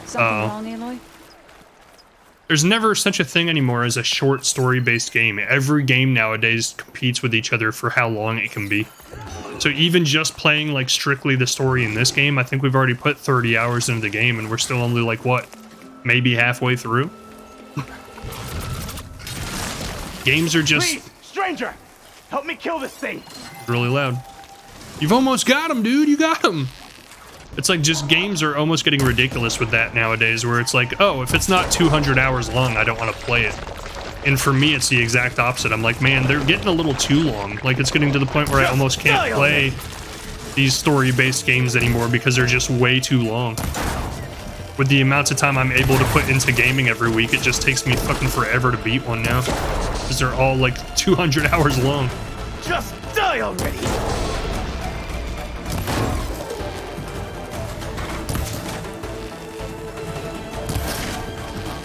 Something wrong, Aloy? There's never such a thing anymore as a short story-based game. Every game nowadays competes with each other for how long it can be. So even just playing like strictly the story in this game, I think we've already put 30 hours into the game and we're still only like, what, maybe halfway through? Games are just... Please, stranger! Help me kill this thing! really loud. You've almost got him, dude. You got him. It's like just games are almost getting ridiculous with that nowadays, where it's like, oh, if it's not 200 hours long, I don't want to play it. And for me, it's the exact opposite. I'm like, man, they're getting a little too long. Like, it's getting to the point where I almost can't play these story-based games anymore because they're just way too long. With the amount of time I'm able to put into gaming every week, it just takes me fucking forever to beat one now. Because they're all like 200 hours long. Just die already!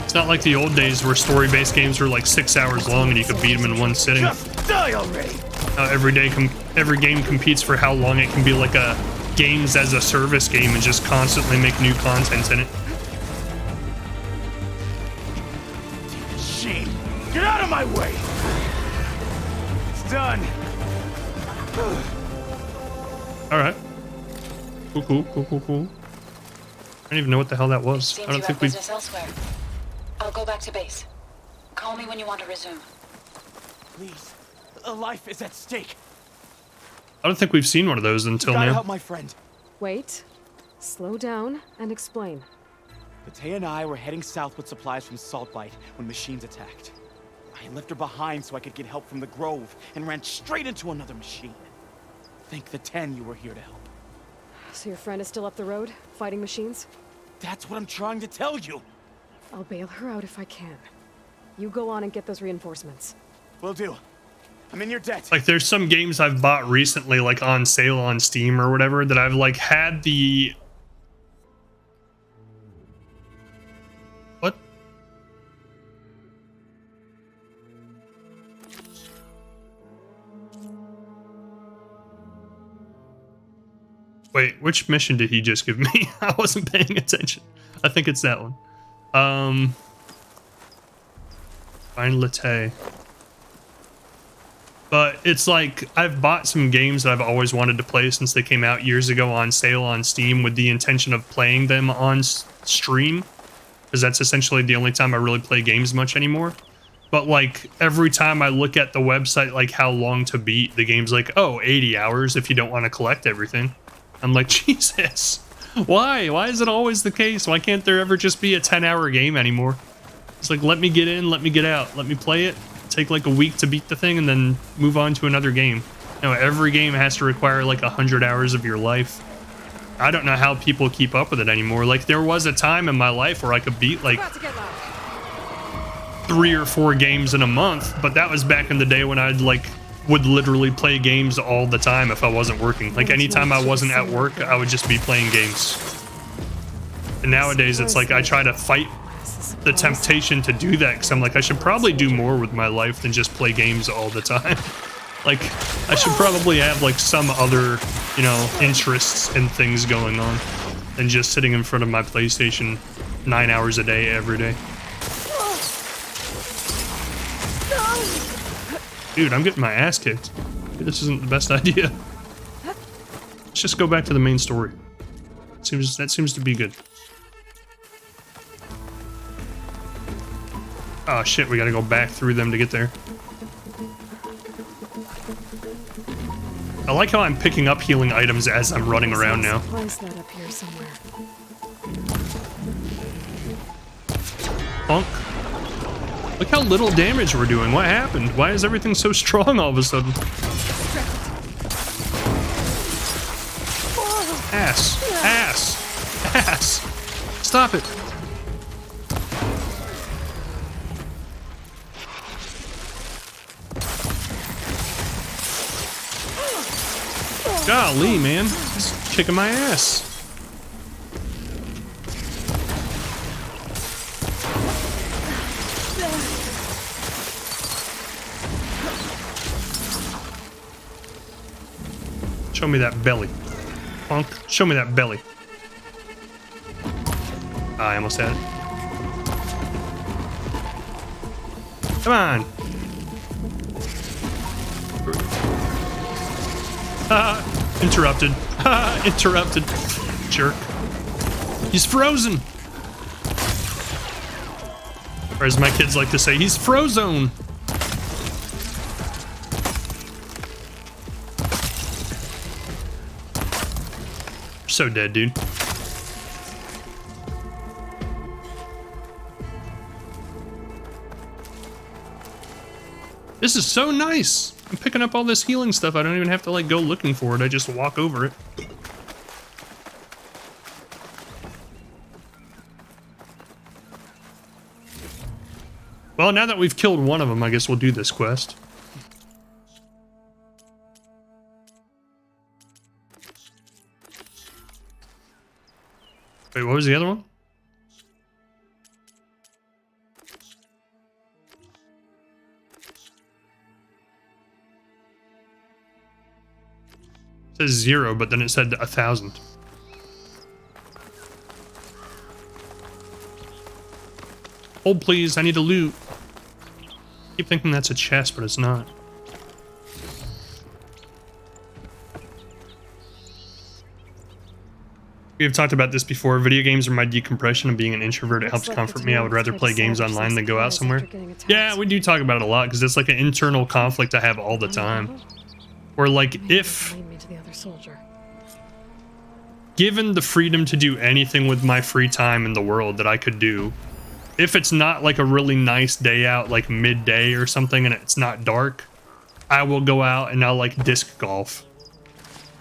It's not like the old days where story-based games were like 6 hours long and you could beat them in one sitting. Just die already! Every game competes for how long it can be like a games as a service game and just constantly make new content in it. Shame! Get out of my way! It's done! Alright. Cool. I don't even know what the hell that was. Seems I don't you think have business elsewhere. I'll go back to base. Call me when you want to resume. Please, a life is at stake. I don't think we've seen one of those until You gotta now. help my friend. Wait. Slow down and explain. Batey and I were heading south with supplies from Saltbite when machines attacked. I left her behind so I could get help from the Grove and ran straight into another machine. Thank the 10 you were here to help. So your friend is still up the road, fighting machines? That's what I'm trying to tell you. I'll bail her out if I can. You go on and get those reinforcements. Will do. I'm in your debt. Like there's some games I've bought recently, like on sale on Steam or whatever, that I've like had the... What? Wait, which mission did he just give me? I wasn't paying attention. I think it's that one. Find Latte. But it's like, I've bought some games that I've always wanted to play since they came out years ago on sale on Steam with the intention of playing them on stream. because that's essentially the only time I really play games much anymore. But like every time I look at the website, like how long to beat, the game's like, oh, 80 hours if you don't want to collect everything. I'm like, Jesus, why? Why is it always the case? Why can't there ever just be a 10-hour game anymore? It's like, let me get in, let me get out, let me play it, take like a week to beat the thing, and then move on to another game. No, every game has to require like 100 hours of your life. I don't know how people keep up with it anymore. Like, there was a time in my life where I could beat like 3 or 4 games in a month, but that was back in the day when I'd like would literally play games all the time if I wasn't working. Like anytime I wasn't at work, I would just be playing games. And nowadays it's like I try to fight the temptation to do that, because I'm like, I should probably do more with my life than just play games all the time. Like, I should probably have like some other, you know, interests and things going on than just sitting in front of my PlayStation 9 hours a day every day. Dude, I'm getting my ass kicked. This isn't the best idea. Let's just go back to the main story. That seems to be good. Oh shit, we gotta go back through them to get there. I like how I'm picking up healing items as I'm running around now. Punk. Look how little damage we're doing. What happened? Why is everything so strong all of a sudden? Ass. Ass. Ass. Stop it. Golly, man. He's kicking my ass. Show me that belly. Punk, show me that belly. I almost had it. Come on. Interrupted. Interrupted. Jerk. He's frozen. Or as my kids like to say, he's frozone. So dead, dude. This is so nice. I'm picking up all this healing stuff. I don't even have to like go looking for it. I just walk over it. Well, now that we've killed one of them, I guess we'll do this quest. Wait, what was the other one? It says 0, but then it said 1,000. Hold please, I need to loot. I keep thinking that's a chest, but it's not. We have talked about this before. Video games are my decompression, and being an introvert, it helps comfort me. I would rather play games online than go out somewhere. Yeah, we do talk about it a lot, because it's like an internal conflict I have all the time. Where like, if given the freedom to do anything with my free time in the world that I could do, if it's not like a really nice day out, like midday or something, and it's not dark, I will go out and I'll like disc golf.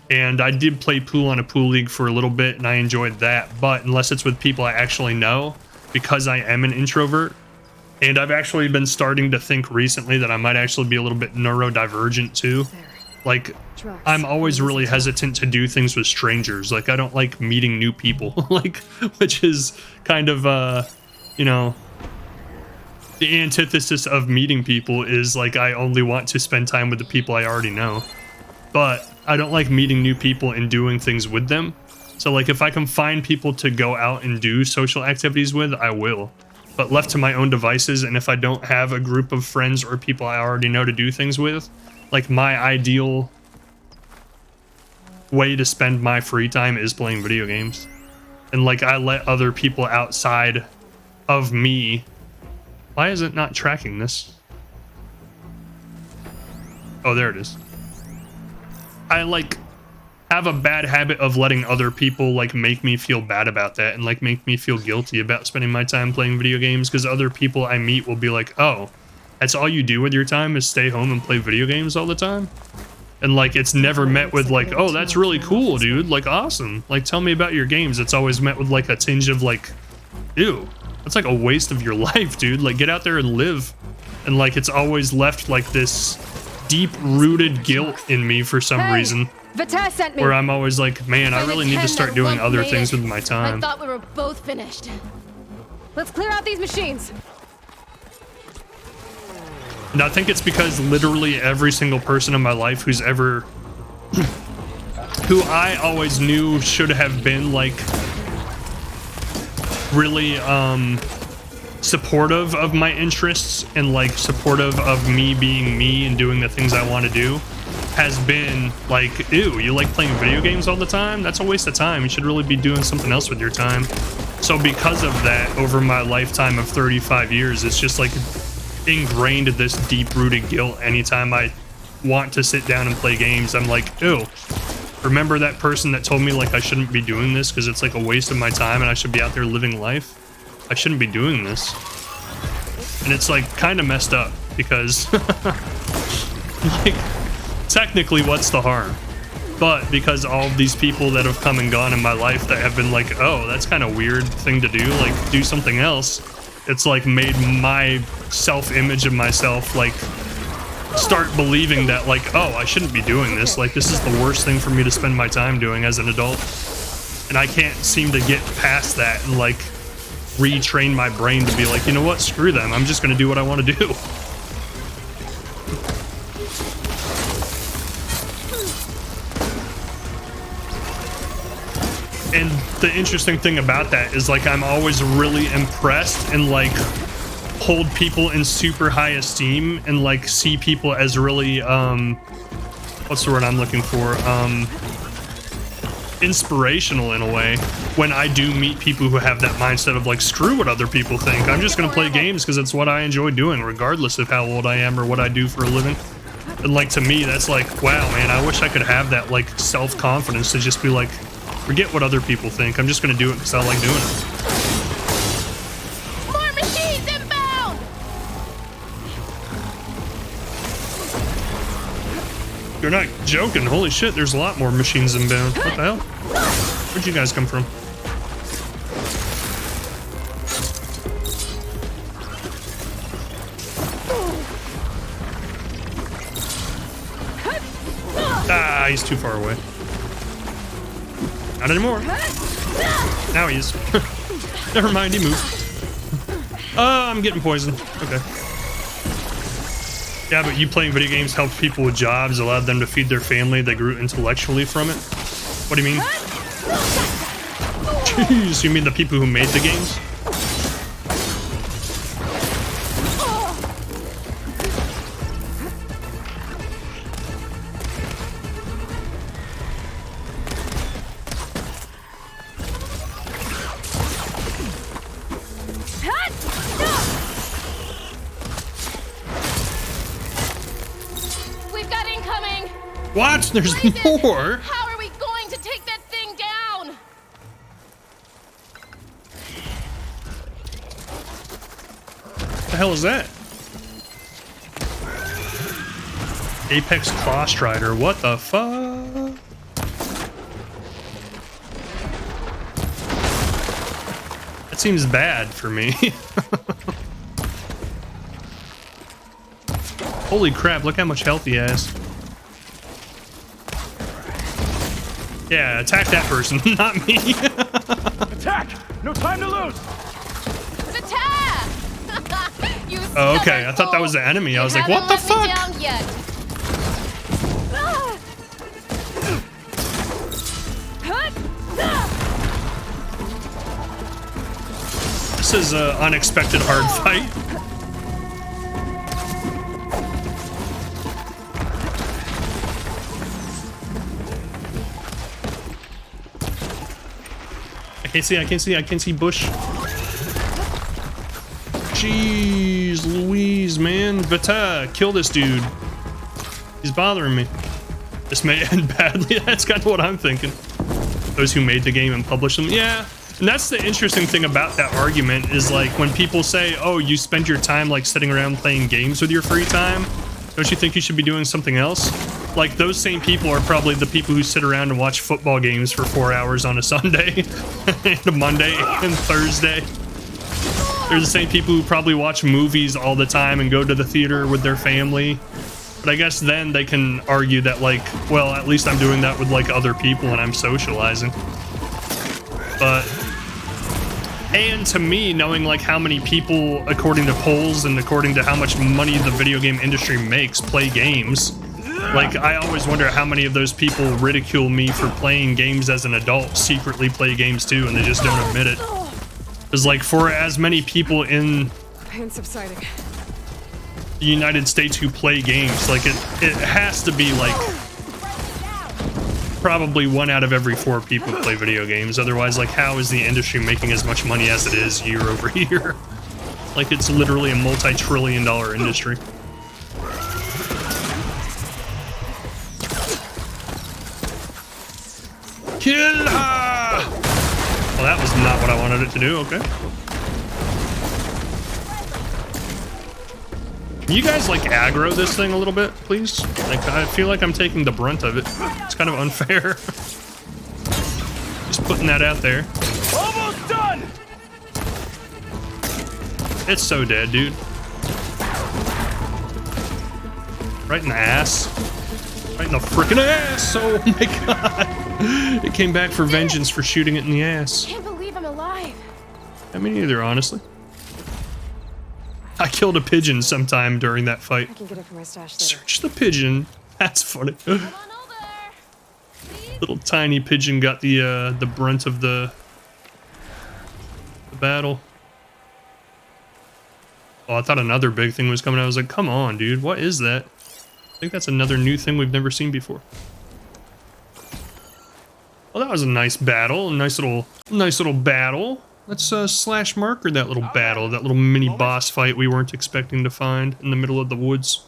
And I did play pool on a pool league for a little bit, and I enjoyed that. But unless it's with people I actually know, because I am an introvert, and I've actually been starting to think recently that I might actually be a little bit neurodivergent too. Like, I'm always really hesitant to do things with strangers. Like, I don't like meeting new people, like, which is kind of, you know, the antithesis of meeting people is like, I only want to spend time with the people I already know. But I don't like meeting new people and doing things with them. So like, if I can find people to go out and do social activities with, I will. But left to my own devices, and if I don't have a group of friends or people I already know to do things with, like, my ideal way to spend my free time is playing video games. And like, I let other people outside of me. Why is it not tracking this? Oh, there it is. I like have a bad habit of letting other people like make me feel bad about that and like make me feel guilty about spending my time playing video games, because other people I meet will be like, oh, that's all you do with your time is stay home and play video games all the time? And like it's never met with like, oh, that's really cool, dude, like awesome, like tell me about your games. It's always met with like a tinge of like, ew, that's like a waste of your life, dude, like get out there and live. And like it's always left like this deep-rooted guilt in me for some reason. Vita sent me. Where I'm always like, man, I really need to start doing other things with my I time. thought we were both finished. Let's clear out these machines. And I think it's because literally every single person in my life who's ever who I always knew should have been like really supportive of my interests and like supportive of me being me and doing the things I want to do, has been like, ew, you like playing video games all the time? That's a waste of time. You should really be doing something else with your time. So because of that, over my lifetime of 35 years, it's just like ingrained this deep-rooted guilt. Anytime I want to sit down and play games, I'm like, ew, remember that person that told me like I shouldn't be doing this because it's like a waste of my time and I should be out there living life? I shouldn't be doing this. And it's like kind of messed up because like technically what's the harm? But because all of these people that have come and gone in my life that have been like, oh, that's kind of weird thing to do, like do something else, it's like made my self-image of myself like start believing that like, oh, I shouldn't be doing this, like this is the worst thing for me to spend my time doing as an adult. And I can't seem to get past that and like retrain my brain to be like, you know what, screw them, I'm just gonna do what I want to do. And the interesting thing about that is like I'm always really impressed and like hold people in super high esteem and like see people as really what's the word I'm looking for, inspirational in a way when I do meet people who have that mindset of like, screw what other people think, I'm just gonna play games because it's what I enjoy doing regardless of how old I am or what I do for a living. And like to me that's like, wow man, I wish I could have that like self-confidence to just be like, forget what other people think, I'm just gonna do it because I like doing it. More machines inbound! You're not joking, holy shit, there's a lot more machines inbound. What the hell? Where'd you guys come from? Ah, he's too far away. Not anymore. Now he is. Never mind, he moved. I'm getting poisoned. Okay. Yeah, but you playing video games helped people with jobs, allowed them to feed their family, they grew intellectually from it? What do you mean? Jeez, you mean the people who made the games? What? There's more? How are we going to take that thing down? What the hell is that? Apex Claw Strider. What the fuck? That seems bad for me. Holy crap, look how much health he has. Yeah, attack that person, not me. Attack! No time to lose! Attack! You Oh, okay, I thought that was the enemy. I was like, what the fuck? Down yet. This is an unexpected hard fight. I can't see bush. Jeez Louise, man. Vita, kill this dude. He's bothering me. This may end badly. That's kind of what I'm thinking. Those who made the game and published them. Yeah. And that's the interesting thing about that argument is like when people say, oh, you spend your time like sitting around playing games with your free time. Don't you think you should be doing something else? Like those same people are probably the people who sit around and watch football games for 4 hours on a Sunday and a Monday and Thursday. They're the same people who probably watch movies all the time and go to the theater with their family. But I guess then they can argue that like, well, at least I'm doing that with like other people and I'm socializing. But, and to me, knowing like how many people, according to polls and according to how much money the video game industry makes, play games, like I always wonder how many of those people ridicule me for playing games as an adult, secretly play games too, and they just don't admit it. Because like for as many people in Pain subsiding. the United States who play games, like it has to be like probably 1 out of every 4 people play video games. Otherwise, like how is the industry making as much money as it is year over year? Like it's literally a multi-trillion-dollar industry. Kill her! Well, that was not what I wanted it to do. Okay. Can you guys like aggro this thing a little bit, please? Like I feel like I'm taking the brunt of it. It's kind of unfair. Just putting that out there. Almost done. It's so dead, dude. Right in the ass. Right in the freaking ass. Oh my god. It came back for vengeance for shooting it in the ass. Can't believe I'm alive. I mean, neither, honestly. I killed a pigeon sometime during that fight. I can get it from my stash later. Search the pigeon. That's funny. Little tiny pigeon got the brunt of the battle. Oh, I thought another big thing was coming. I was like, come on, dude. What is that? I think that's another new thing we've never seen before. Well, that was a nice battle. A nice little battle. Let's slash marker that little battle, that little mini boss fight we weren't expecting to find in the middle of the woods.